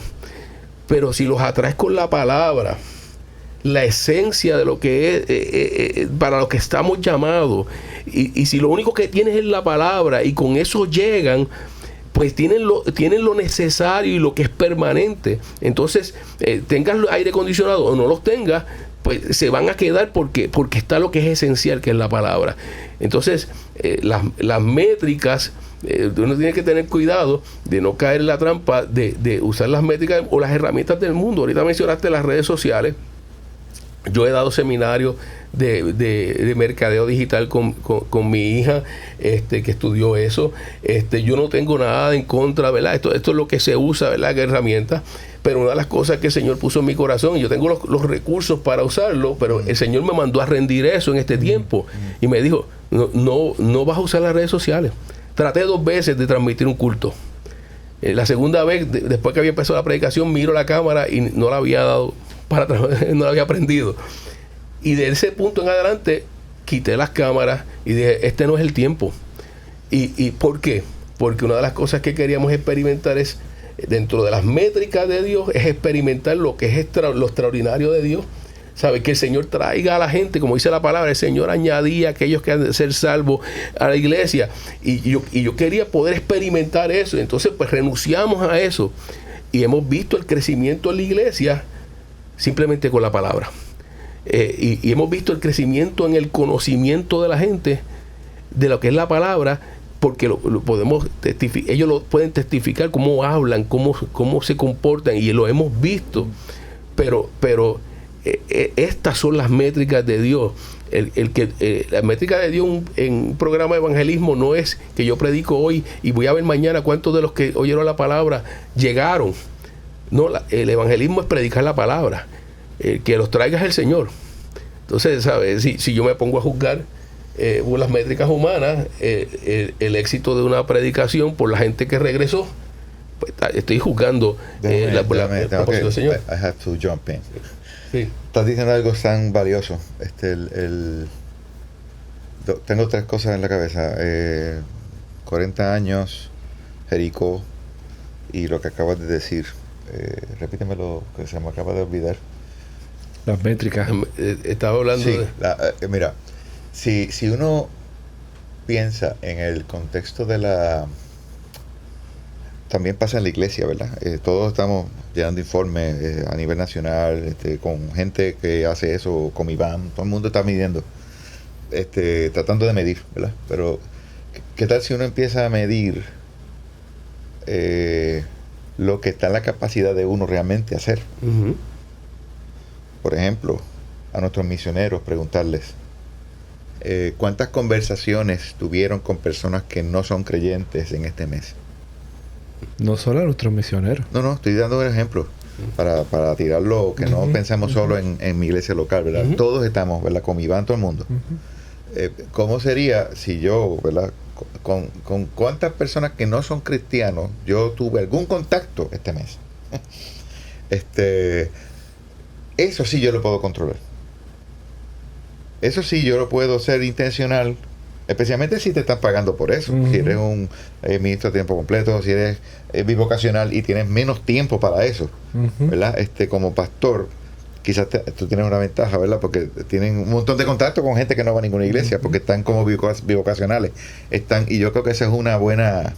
Pero si los atraes con la palabra, la esencia de lo que es, para lo que estamos llamados, y si lo único que tienes es la palabra y con eso llegan, pues tienen lo necesario y lo que es permanente. Entonces, tengas aire acondicionado o no los tengas, pues se van a quedar porque está lo que es esencial, que es la palabra. Entonces, las métricas, uno tiene que tener cuidado de no caer en la trampa de usar las métricas o las herramientas del mundo. Ahorita mencionaste las redes sociales. Yo he dado seminarios de mercadeo digital con mi hija que estudió eso. Yo no tengo nada en contra, ¿verdad? Esto es lo que se usa, ¿verdad? Que herramienta. Pero una de las cosas que el Señor puso en mi corazón, y yo tengo los recursos para usarlo, pero el Señor me mandó a rendir eso en este tiempo. Y me dijo, no vas a usar las redes sociales. Traté 2 veces de transmitir un culto. La segunda vez, después que había empezado la predicación, miro la cámara y no la había dado no la había prendido. Y de ese punto en adelante quité las cámaras y dije, este no es el tiempo. ¿Y por qué? Porque una de las cosas que queríamos experimentar es, dentro de las métricas de Dios, es experimentar lo que es lo extraordinario de Dios. ¿Sabe? Que el Señor traiga a la gente, como dice la palabra, el Señor añadía a aquellos que han de ser salvos a la iglesia. Y yo quería poder experimentar eso. Entonces, pues renunciamos a eso. Y hemos visto el crecimiento en la iglesia simplemente con la palabra. Y hemos visto el crecimiento en el conocimiento de la gente de lo que es la palabra, porque lo podemos testificar, ellos lo pueden testificar cómo hablan, cómo se comportan, y lo hemos visto. Pero estas son las métricas de Dios. La métrica de Dios en un programa de evangelismo no es que yo predico hoy y voy a ver mañana cuántos de los que oyeron la palabra llegaron. No, el evangelismo es predicar la palabra. Que los traiga es el Señor. Entonces, ¿sabes? Si yo me pongo a juzgar por las métricas humanas, el éxito de una predicación por la gente que regresó, pues estoy juzgando el propósito del Señor. I have to jump in. Sí. Estás diciendo algo tan valioso. Tengo 3 cosas en la cabeza. 40 años, Jericó, y lo que acabas de decir. Repíteme lo que se me acaba de olvidar. Las métricas. Estaba hablando de... mira, si uno piensa en el contexto de la... También pasa en la iglesia, ¿verdad? Todos estamos llenando informes a nivel nacional, con gente que hace eso, con Iván, todo el mundo está midiendo, tratando de medir, ¿verdad? Pero, ¿qué tal si uno empieza a medir lo que está en la capacidad de uno realmente hacer? Uh-huh. Por ejemplo, a nuestros misioneros preguntarles ¿cuántas conversaciones tuvieron con personas que no son creyentes en este mes? No solo a nuestros misioneros. No, estoy dando un ejemplo para tirarlo, que no pensamos solo en mi iglesia local, ¿verdad? Todos estamos, ¿verdad? Con Iván, todo el mundo. ¿Cómo sería si yo, ¿verdad? Con cuántas personas que no son cristianos yo tuve algún contacto este mes? Eso sí yo lo puedo controlar. Eso sí yo lo puedo ser intencional, especialmente si te están pagando por eso. Si eres un ministro a tiempo completo, si eres bivocacional y tienes menos tiempo para eso, ¿verdad? Como pastor, quizás tú tienes una ventaja, ¿verdad? Porque tienen un montón de contacto con gente que no va a ninguna iglesia, porque están como bivocacionales. Y yo creo que esa es una buena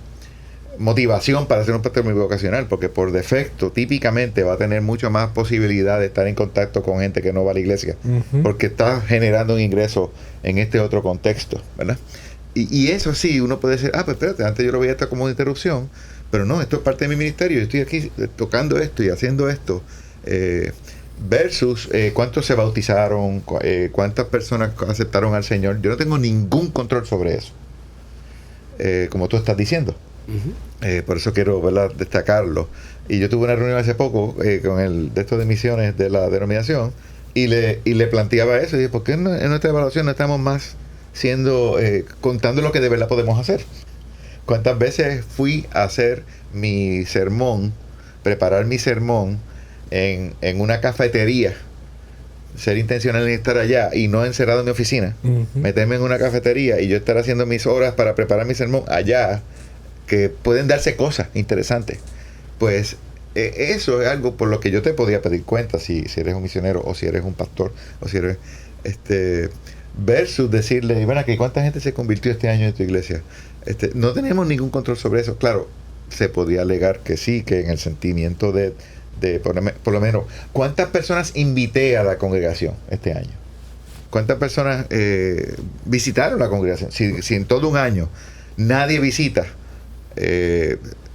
motivación para ser un pastor muy vocacional, porque por defecto, típicamente, va a tener mucho más posibilidad de estar en contacto con gente que no va a la iglesia, porque está generando un ingreso en este otro contexto, ¿verdad? Y eso sí, uno puede decir, pues espérate, antes yo lo veía esto como una interrupción, pero no, esto es parte de mi ministerio, yo estoy aquí tocando esto y haciendo esto, versus cuántos se bautizaron, cuántas personas aceptaron al Señor. Yo no tengo ningún control sobre eso, como tú estás diciendo. Por eso quiero, ¿verdad?, destacarlo. Y yo tuve una reunión hace poco con el de estos de misiones de la denominación y le planteaba eso y dije, ¿por qué en nuestra evaluación no estamos más contando lo que de verdad podemos hacer? ¿Cuántas veces fui a hacer mi sermón, preparar mi sermón en una cafetería, ser intencional en estar allá y no encerrado en mi oficina, meterme en una cafetería y yo estar haciendo mis horas para preparar mi sermón allá, que pueden darse cosas interesantes? Pues eso es algo por lo que yo te podía pedir cuenta si eres un misionero o si eres un pastor o si eres versus decirle, bueno, que cuánta gente se convirtió este año en tu iglesia. No tenemos ningún control sobre eso. Claro, se podía alegar que sí, que en el sentimiento de por lo menos, ¿cuántas personas invité a la congregación este año? ¿Cuántas personas visitaron la congregación? Si en todo un año nadie visita,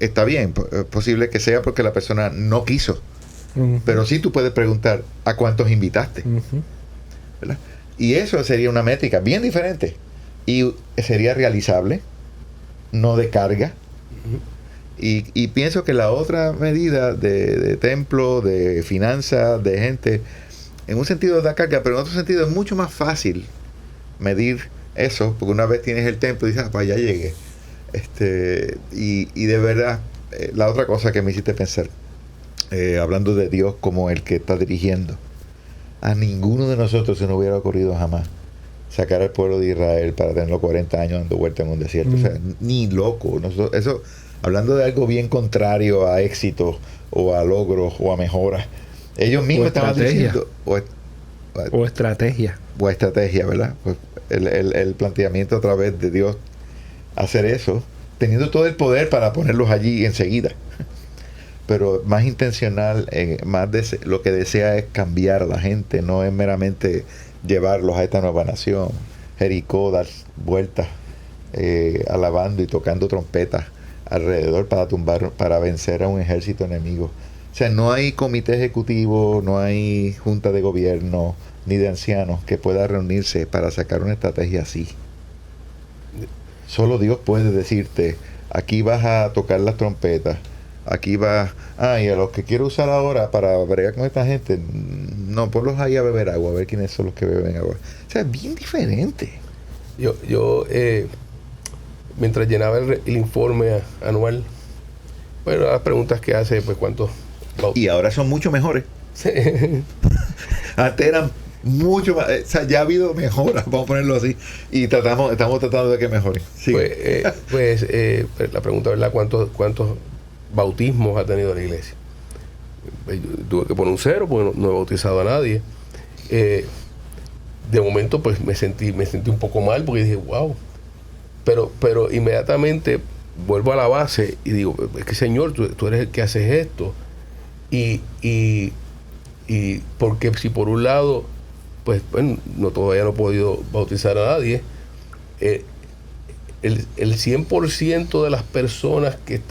está bien, es posible que sea porque la persona no quiso, pero sí tú puedes preguntar a cuántos invitaste, ¿verdad? Y eso sería una métrica bien diferente y sería realizable, no de carga. Y pienso que la otra medida de templo, de finanzas, de gente, en un sentido da carga, pero en otro sentido es mucho más fácil medir eso, porque una vez tienes el templo y dices, pues ya llegué. Y de verdad, la otra cosa que me hiciste pensar, hablando de Dios como el que está dirigiendo, a ninguno de nosotros se nos hubiera ocurrido jamás sacar al pueblo de Israel para tenerlo 40 años dando vuelta en un desierto. O sea, ni loco. Eso, hablando de algo bien contrario a éxito o a logros o a mejoras, ellos mismos estaban diciendo o estrategia, ¿verdad? Pues el planteamiento a través de Dios hacer eso, teniendo todo el poder para ponerlos allí enseguida, pero más intencional, lo que desea es cambiar a la gente, no es meramente llevarlos a esta nueva nación. Jericó, dar vueltas alabando y tocando trompetas alrededor para vencer a un ejército enemigo. O sea, no hay comité ejecutivo, no hay junta de gobierno ni de ancianos que pueda reunirse para sacar una estrategia así. Solo Dios puede decirte, aquí vas a tocar las trompetas, aquí vas, y a los que quiero usar ahora para bregar con esta gente, no, ponlos ahí a beber agua, a ver quiénes son los que beben agua. O sea, es bien diferente. Yo mientras llenaba el informe anual, bueno, las preguntas que hace, pues cuántos... Y ahora son mucho mejores. Antes eran mucho más, o sea, ya ha habido mejoras, vamos a ponerlo así, y estamos tratando de que mejoren. Pues la pregunta, ¿verdad? ¿Cuántos bautismos ha tenido la iglesia? Yo tuve que poner un 0 porque no he bautizado a nadie. De momento pues me sentí un poco mal porque dije, wow, pero inmediatamente vuelvo a la base y digo, es que Señor, tú eres el que haces esto, y porque si por un lado pues bueno, todavía no he podido bautizar a nadie, el 100% de las personas que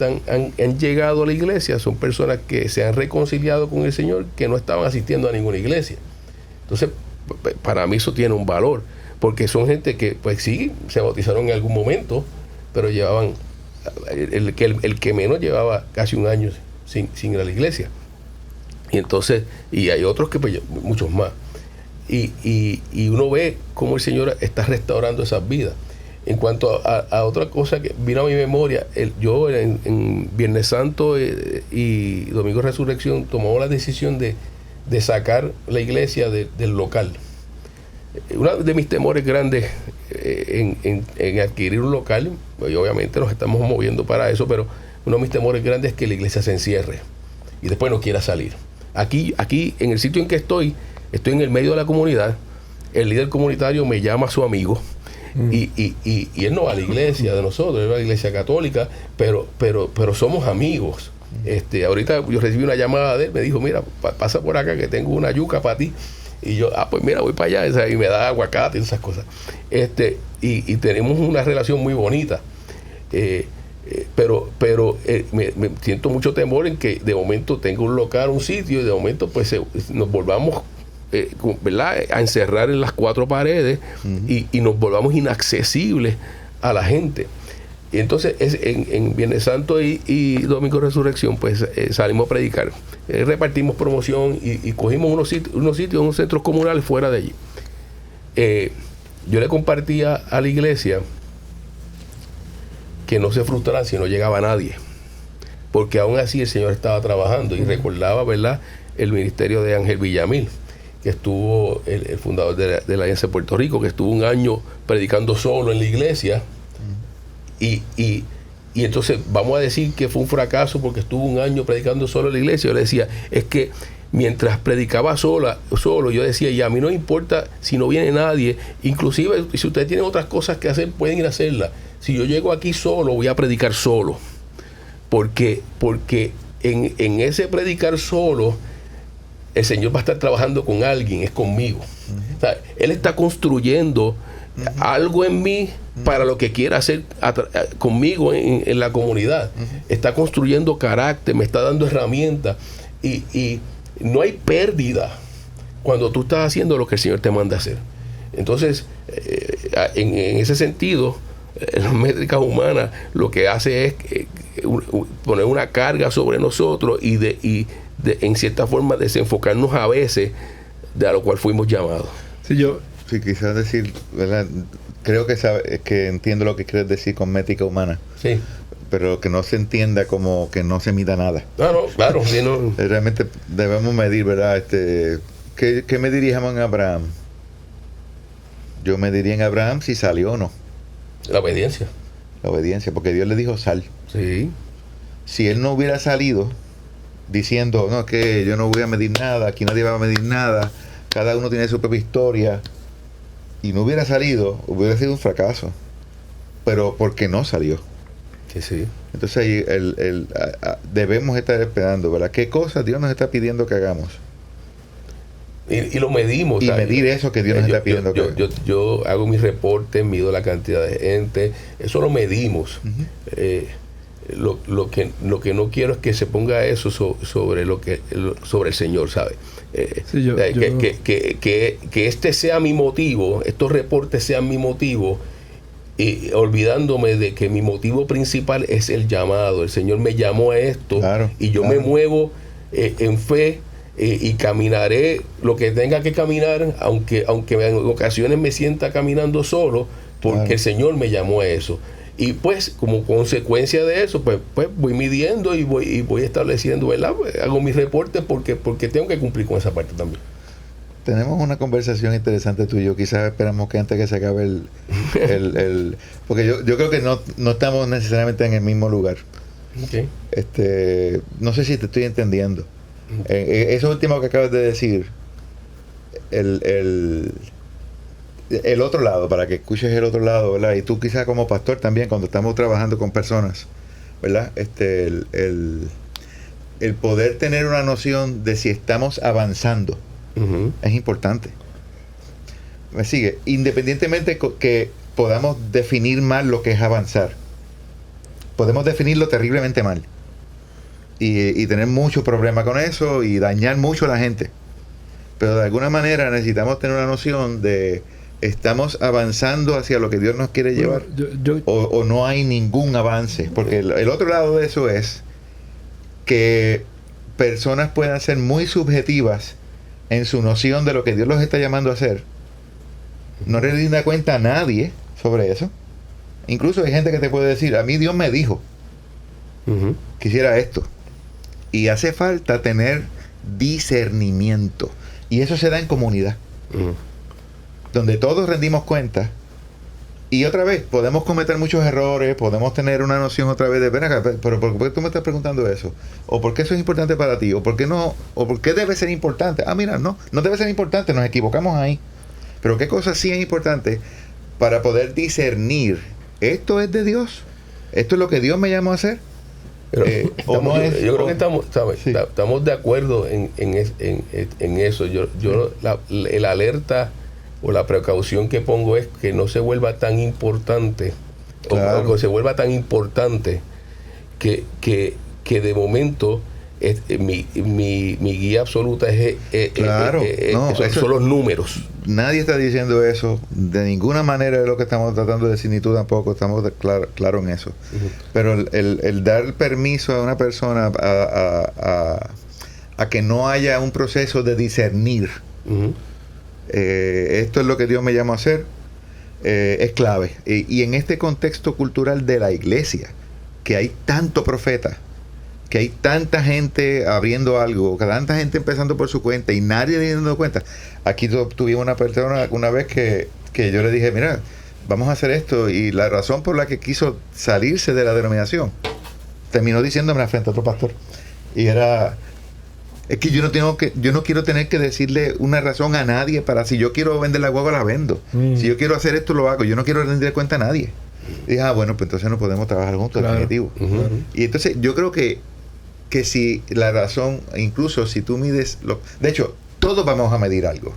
han llegado a la iglesia son personas que se han reconciliado con el Señor, que no estaban asistiendo a ninguna iglesia. Entonces, para mí eso tiene un valor, porque son gente que, pues sí, se bautizaron en algún momento, pero llevaban, el que menos llevaba casi un año sin ir a la iglesia. Y entonces, y hay otros que, pues, muchos más. Y uno ve cómo el Señor está restaurando esas vidas. En cuanto a otra cosa que vino a mi memoria, yo en Viernes Santo y Domingo de Resurrección tomamos la decisión de sacar la iglesia del local. Uno de mis temores grandes en adquirir un local, pues obviamente nos estamos moviendo para eso, pero uno de mis temores grandes es que la iglesia se encierre y después no quiera salir. Aquí en el sitio en que estoy en el medio de la comunidad, el líder comunitario me llama a su amigo Y él no va a la iglesia de nosotros, él va a la iglesia católica, pero somos amigos. Ahorita yo recibí una llamada de él, me dijo, mira, pasa por acá que tengo una yuca para ti. Y yo, pues mira, voy para allá, y me da aguacate y esas cosas. Y tenemos una relación muy bonita. Pero me siento mucho temor en que de momento tengo un local, un sitio, y de momento pues nos volvamos, ¿verdad?, a encerrar en las cuatro paredes y nos volvamos inaccesibles a la gente. Y entonces en Viernes Santo y Domingo de Resurrección pues salimos a predicar. Repartimos promoción y cogimos unos sitios, unos centros comunales fuera de allí. Yo le compartía a la iglesia que no se frustraran si no llegaba nadie, porque aún así el Señor estaba trabajando. Y recordaba, ¿verdad?, el ministerio de Ángel Villamil, que estuvo el fundador de la Alianza de Puerto Rico, que estuvo un año predicando solo en la iglesia. Y entonces vamos a decir que fue un fracaso porque estuvo un año predicando solo en la iglesia. Yo le decía, es que mientras predicaba solo, yo decía, y a mí no importa si no viene nadie, inclusive si ustedes tienen otras cosas que hacer, pueden ir a hacerlas. Si yo llego aquí solo, voy a predicar solo. Porque en ese predicar solo, el Señor va a estar trabajando con alguien, es conmigo. O sea, Él está construyendo algo en mí para lo que quiera hacer conmigo en la comunidad. Está construyendo carácter, me está dando herramientas. Y no hay pérdida cuando tú estás haciendo lo que el Señor te manda a hacer. Entonces, en ese sentido, las métricas humanas lo que hace es poner una carga sobre nosotros y en cierta forma desenfocarnos a veces de a lo cual fuimos llamados. Sí, quizás decir, ¿verdad? Creo que entiendo lo que quieres decir con métrica humana. Sí. Pero que no se entienda como que no se mida nada. No, claro. Sí, no. Realmente debemos medir, ¿verdad? ¿Qué mediríamos en Abraham? Yo mediría en Abraham si salió o no. La obediencia. La obediencia, porque Dios le dijo sal. Sí. Si él no hubiera salido diciendo, no, que yo no voy a medir nada, aquí nadie va a medir nada, cada uno tiene su propia historia, y no hubiera salido, hubiera sido un fracaso. Pero porque no salió. Sí. Entonces ahí debemos estar esperando, ¿verdad? ¿Qué cosas Dios nos está pidiendo que hagamos? Y lo medimos. Y medir eso que Dios nos está pidiendo que hagamos. Yo hago mis reportes, mido la cantidad de gente, eso lo medimos. Lo que no quiero es que se ponga eso sobre el Señor, ¿sabes? Que este sea mi motivo, estos reportes sean mi motivo, y olvidándome de que mi motivo principal es el llamado. El Señor me llamó a esto, y yo me muevo en fe, y caminaré lo que tenga que caminar, aunque en ocasiones me sienta caminando solo, porque el Señor me llamó a eso. Y pues como consecuencia de eso, pues voy midiendo y voy estableciendo, ¿verdad? Hago mis reportes porque tengo que cumplir con esa parte también. Tenemos una conversación interesante tú y yo. Quizás esperamos que antes que se acabe el porque yo creo que no estamos necesariamente en el mismo lugar. Okay. No sé si te estoy entendiendo. Eso último que acabas de decir, el otro lado, para que escuches el otro lado, ¿verdad? Y tú quizás como pastor también, cuando estamos trabajando con personas, ¿verdad? El poder tener una noción de si estamos avanzando es importante. ¿Me sigue? Independientemente que podamos definir mal lo que es avanzar, podemos definirlo terriblemente mal y tener mucho problema con eso y dañar mucho a la gente. Pero de alguna manera necesitamos tener una noción de ¿estamos avanzando hacia lo que Dios nos quiere llevar? O no hay ningún avance. Porque el otro lado de eso es que personas puedan ser muy subjetivas en su noción de lo que Dios los está llamando a hacer. No le rinda cuenta a nadie sobre eso. Incluso hay gente que te puede decir, a mí Dios me dijo que hiciera esto. Y hace falta tener discernimiento. Y eso se da en comunidad. Donde todos rendimos cuenta. Y otra vez, podemos cometer muchos errores, podemos tener una noción otra vez de, ven acá, pero ¿por qué tú me estás preguntando eso? ¿O por qué eso es importante para ti? ¿O por qué no? ¿O por qué debe ser importante? Ah, mira, no debe ser importante, nos equivocamos ahí. Pero ¿qué cosa sí es importante? para poder discernir, ¿esto es de Dios? ¿Esto es lo que Dios me llamó a hacer? Yo creo que estamos de acuerdo en eso. El alerta o la precaución que pongo es que no se vuelva tan importante, claro, o que se vuelva tan importante que de momento mi guía absoluta son los números. Nadie está diciendo eso de ninguna manera, de lo que estamos tratando de decir, ni tú tampoco, estamos claro en eso. Pero el dar permiso a una persona a que no haya un proceso de discernir, esto es lo que Dios me llamó a hacer, es clave. Y en este contexto cultural de la iglesia, que hay tanto profeta, que hay tanta gente abriendo algo, que tanta gente empezando por su cuenta y nadie dando cuenta. Aquí tuvimos una persona una vez que yo le dije, mira, vamos a hacer esto, y la razón por la que quiso salirse de la denominación terminó diciéndome frente a otro pastor, y es que yo no quiero tener que decirle una razón a nadie para, si yo quiero vender la guagua, la vendo. Si yo quiero hacer esto, lo hago. Yo no quiero rendir cuenta a nadie. Y dije, bueno, pues entonces no podemos trabajar juntos, claro, definitivo. Y entonces yo creo que si la razón, incluso si tú mides, de hecho, todos vamos a medir algo,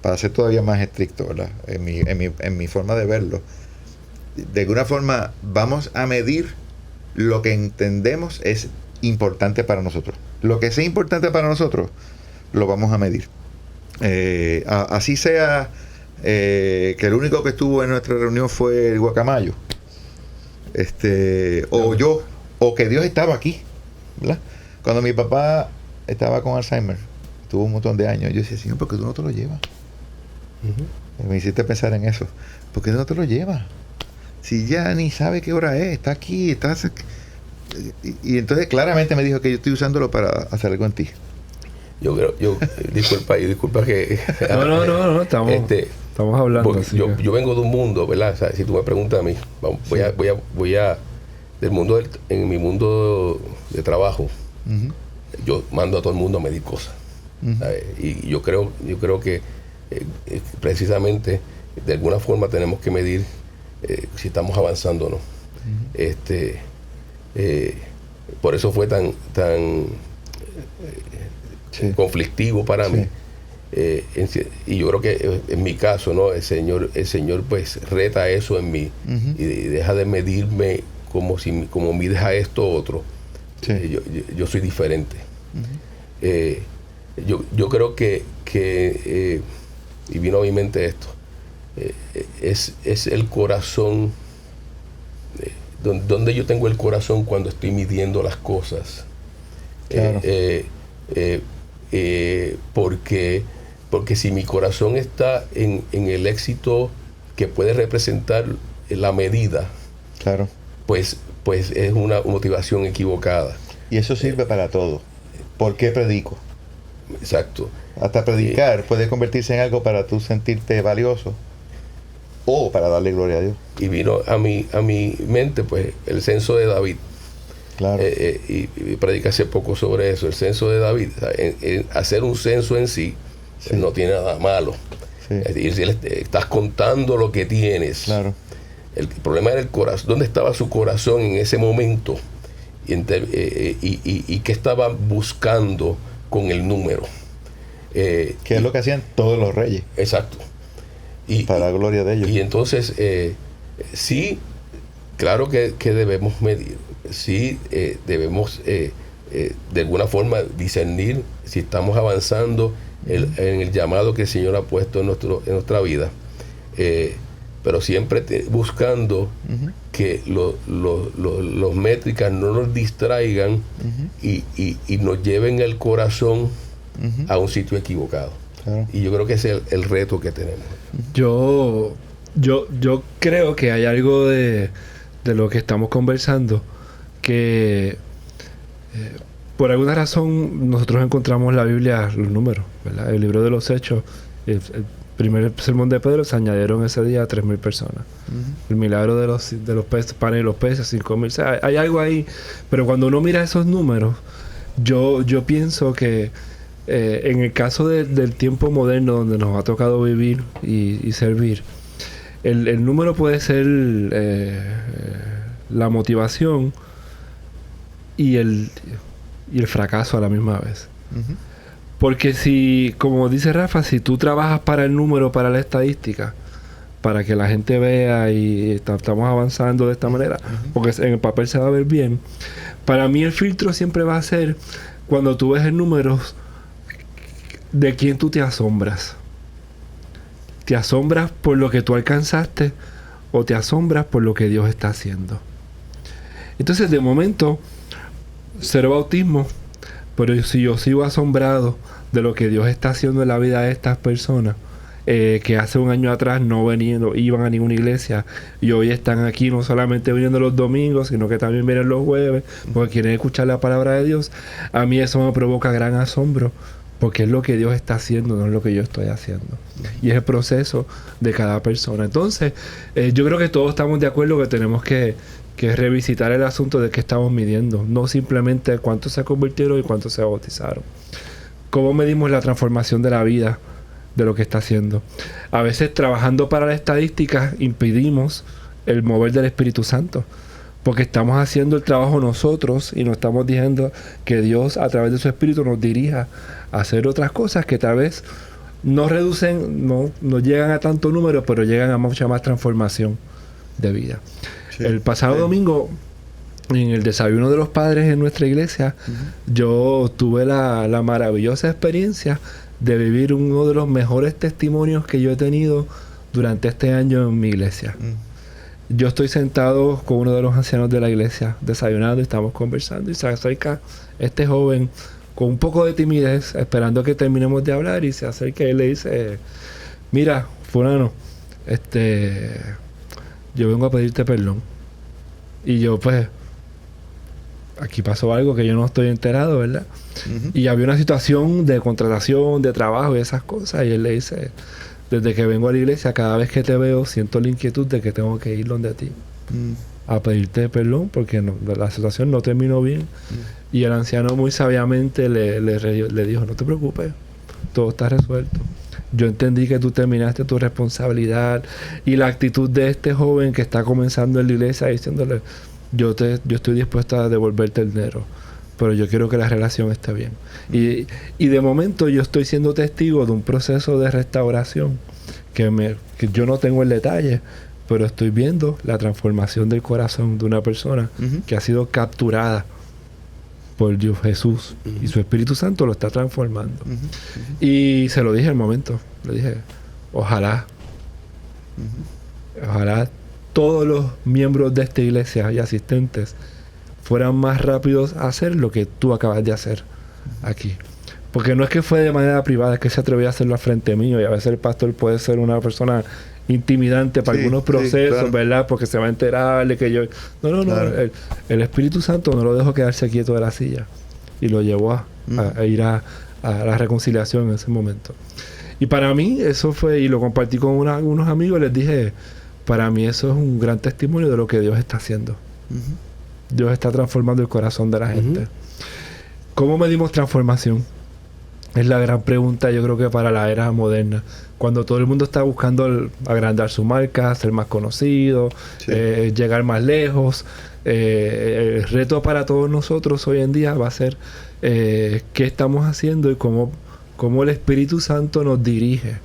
para ser todavía más estricto, ¿verdad? En mi forma de verlo. De alguna forma vamos a medir lo que entendemos es importante para nosotros. Lo que sea importante para nosotros, lo vamos a medir. Así sea que el único que estuvo en nuestra reunión fue el guacamayo. O que Dios estaba aquí, ¿verdad? Cuando mi papá estaba con Alzheimer, tuvo un montón de años, yo decía, Señor, ¿por qué tú no te lo llevas? Me hiciste pensar en eso. ¿Por qué no te lo llevas? Si ya ni sabe qué hora es, está aquí, y entonces claramente me dijo que yo estoy usándolo para hacer algo en ti. Disculpa que... No, estamos hablando. Yo vengo de un mundo, ¿verdad? O sea, si tú me preguntas a mí, voy a en mi mundo de trabajo, yo mando a todo el mundo a medir cosas. Y yo creo que precisamente de alguna forma tenemos que medir si estamos avanzando o no. Por eso fue tan conflictivo para mí. Y yo creo que en mi caso, ¿no? El Señor pues reta eso en mí, y deja de medirme como mides a esto otro. Yo soy diferente. Yo creo que y vino a mi mente esto, es el corazón, donde yo tengo el corazón cuando estoy midiendo las cosas. Claro. Porque si mi corazón está en el éxito que puede representar la medida, claro, pues es una motivación equivocada. Y eso sirve para todo. ¿Por qué predico? Exacto. Hasta predicar puede convertirse en algo para tú sentirte valioso o para darle gloria a Dios. Y vino a mi mente pues el censo de David. Claro. Y prediqué hace poco sobre eso, el censo de David. Hacer un censo en sí no tiene nada malo. Es decir, estás contando lo que tienes. Claro. El problema era el corazón. ¿Dónde estaba su corazón en ese momento? Y qué estaba buscando con el número. Que es lo que hacían todos los reyes. Exacto. Para la gloria de ellos. Y entonces, sí, claro que debemos medir. Sí, debemos de alguna forma discernir si estamos avanzando en el llamado que el Señor ha puesto en nuestra vida. Pero siempre buscando que los métricas no nos distraigan y nos lleven el corazón a un sitio equivocado. Claro. Y yo creo que ese es el reto que tenemos. Yo creo que hay algo de lo que estamos conversando que por alguna razón nosotros encontramos en la Biblia los números, ¿verdad? El libro de los Hechos, el primer sermón de Pedro, se añadieron ese día a 3,000 personas. El milagro de los peces, panes y los peces, 5,000. O sea, hay algo ahí. Pero cuando uno mira esos números, yo pienso que en el caso del tiempo moderno donde nos ha tocado vivir y servir, el número puede ser la motivación y el fracaso a la misma vez. Ujú. Porque si, como dice Rafa, si tú trabajas para el número, para la estadística, para que la gente vea y estamos avanzando de esta manera, porque en el papel se va a ver bien, para mí el filtro siempre va a ser cuando tú ves el número de quién tú te asombras. ¿Te asombras por lo que tú alcanzaste o te asombras por lo que Dios está haciendo? Entonces, de momento, cero bautismo, pero si yo sigo asombrado de lo que Dios está haciendo en la vida de estas personas, que hace un año atrás no iban a ninguna iglesia y hoy están aquí no solamente viniendo los domingos, sino que también vienen los jueves porque quieren escuchar la palabra de Dios, a mí eso me provoca gran asombro, porque es lo que Dios está haciendo, no es lo que yo estoy haciendo. Y es el proceso de cada persona. Entonces, yo creo que todos estamos de acuerdo que tenemos que revisitar el asunto de qué estamos midiendo. No simplemente cuántos se convirtieron y cuántos se bautizaron. ¿Cómo medimos la transformación de la vida de lo que está haciendo? A veces, trabajando para la estadística, impedimos el mover del Espíritu Santo. Porque estamos haciendo el trabajo nosotros y no estamos diciendo que Dios a través de su Espíritu nos dirija a hacer otras cosas que tal vez no reducen, no llegan a tanto número, pero llegan a mucha más transformación de vida. Sí, el pasado domingo, en el desayuno de los padres en nuestra iglesia, yo tuve la maravillosa experiencia de vivir uno de los mejores testimonios que yo he tenido durante este año en mi iglesia. Yo estoy sentado con uno de los ancianos de la iglesia, desayunando, y estamos conversando, y se acerca este joven con un poco de timidez, esperando que terminemos de hablar, y se acerca y le dice: mira, fulano, yo vengo a pedirte perdón. Y yo, pues, aquí pasó algo que yo no estoy enterado, ¿verdad? Y había una situación de contratación, de trabajo y esas cosas, y él le dice: desde que vengo a la iglesia, cada vez que te veo, siento la inquietud de que tengo que ir donde ti a pedirte perdón porque la situación no terminó bien. Y el anciano muy sabiamente le dijo: no te preocupes, todo está resuelto. Yo entendí que tú terminaste tu responsabilidad. Y la actitud de este joven que está comenzando en la iglesia diciéndole: yo estoy dispuesto a devolverte el dinero, pero yo quiero que la relación esté bien. Y de momento yo estoy siendo testigo de un proceso de restauración que yo no tengo el detalle, pero estoy viendo la transformación del corazón de una persona que ha sido capturada por Dios Jesús, y su Espíritu Santo lo está transformando. Y se lo dije al momento, le dije: ojalá todos los miembros de esta iglesia y asistentes fueran más rápidos a hacer lo que tú acabas de hacer aquí. Porque no es que fue de manera privada, es que se atrevió a hacerlo al frente mío, y a veces el pastor puede ser una persona intimidante para algunos procesos, claro, ¿verdad? Porque se va a enterar de que yo... No. Claro. El Espíritu Santo no lo dejó quedarse quieto de la silla y lo llevó a ir a la reconciliación en ese momento. Y para mí eso fue, y lo compartí con unos amigos, les dije: para mí eso es un gran testimonio de lo que Dios está haciendo. Dios está transformando el corazón de la gente. ¿Cómo medimos transformación? Es la gran pregunta, yo creo que para la era moderna. Cuando todo el mundo está buscando agrandar su marca, ser más conocido, llegar más lejos. El reto para todos nosotros hoy en día va a ser qué estamos haciendo y cómo el Espíritu Santo nos dirige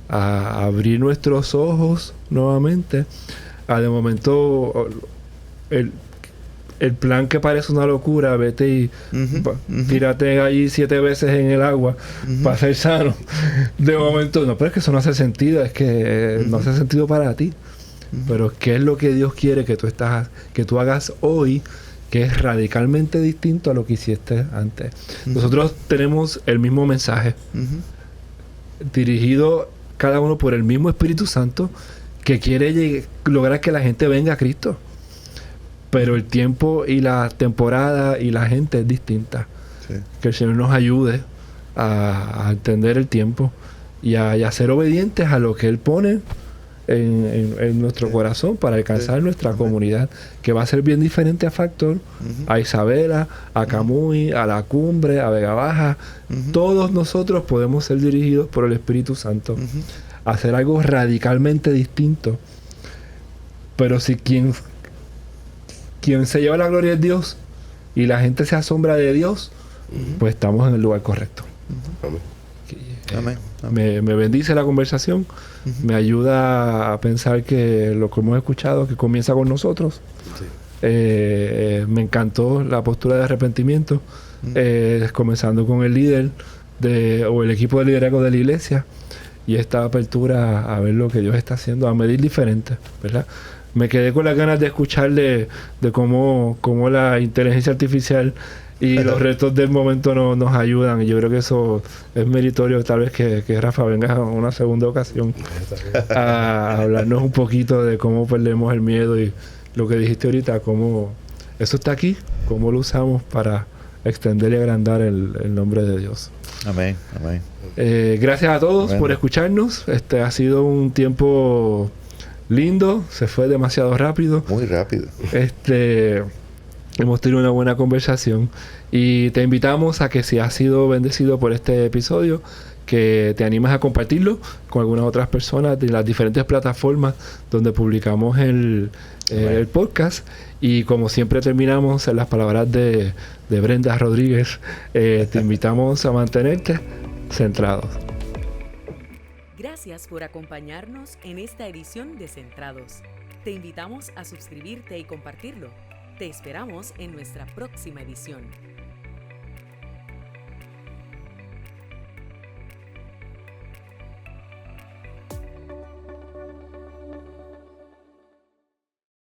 a abrir nuestros ojos nuevamente. De momento, el plan que parece una locura, vete y tírate allí 7 veces en el agua para ser sano. De momento, no, pero es que eso no hace sentido, es que no hace sentido para ti. Pero ¿qué es lo que Dios quiere que tú hagas hoy, que es radicalmente distinto a lo que hiciste antes? Nosotros tenemos el mismo mensaje, dirigido cada uno por el mismo Espíritu Santo, que quiere lograr que la gente venga a Cristo. Pero el tiempo y la temporada y la gente es distinta. Que el Señor nos ayude a entender el tiempo y a ser obedientes a lo que Él pone en nuestro corazón para alcanzar nuestra comunidad, que va a ser bien diferente a Factor, a Isabela, a Camuy, a La Cumbre, a Vega Baja. Todos nosotros podemos ser dirigidos por el Espíritu Santo hacer algo radicalmente distinto. Pero si quien se lleva la gloria es Dios y la gente se asombra de Dios, pues estamos en el lugar correcto. Amén. Me bendice la conversación, me ayuda a pensar que lo que hemos escuchado, que comienza con nosotros. Sí. Me encantó la postura de arrepentimiento, comenzando con el líder o el equipo de liderazgo de la iglesia, y esta apertura a ver lo que Dios está haciendo, a medir diferente, ¿verdad? Me quedé con las ganas de escuchar de cómo la inteligencia artificial y los retos del momento nos ayudan. Y yo creo que eso es meritorio, tal vez que Rafa venga a una segunda ocasión a hablarnos un poquito de cómo perdemos el miedo y lo que dijiste ahorita, cómo eso está aquí, cómo lo usamos para extender y agrandar el nombre de Dios. Amén. Gracias a todos por escucharnos. Ha sido un tiempo lindo, se fue demasiado rápido. Muy rápido. Hemos tenido una buena conversación y te invitamos a que si has sido bendecido por este episodio, que te animes a compartirlo con algunas otras personas de las diferentes plataformas donde publicamos el podcast. Y como siempre terminamos en las palabras de Brenda Rodríguez, te invitamos a mantenerte centrados. Gracias por acompañarnos en esta edición de Centrados. Te invitamos a suscribirte y compartirlo. Te esperamos en nuestra próxima edición.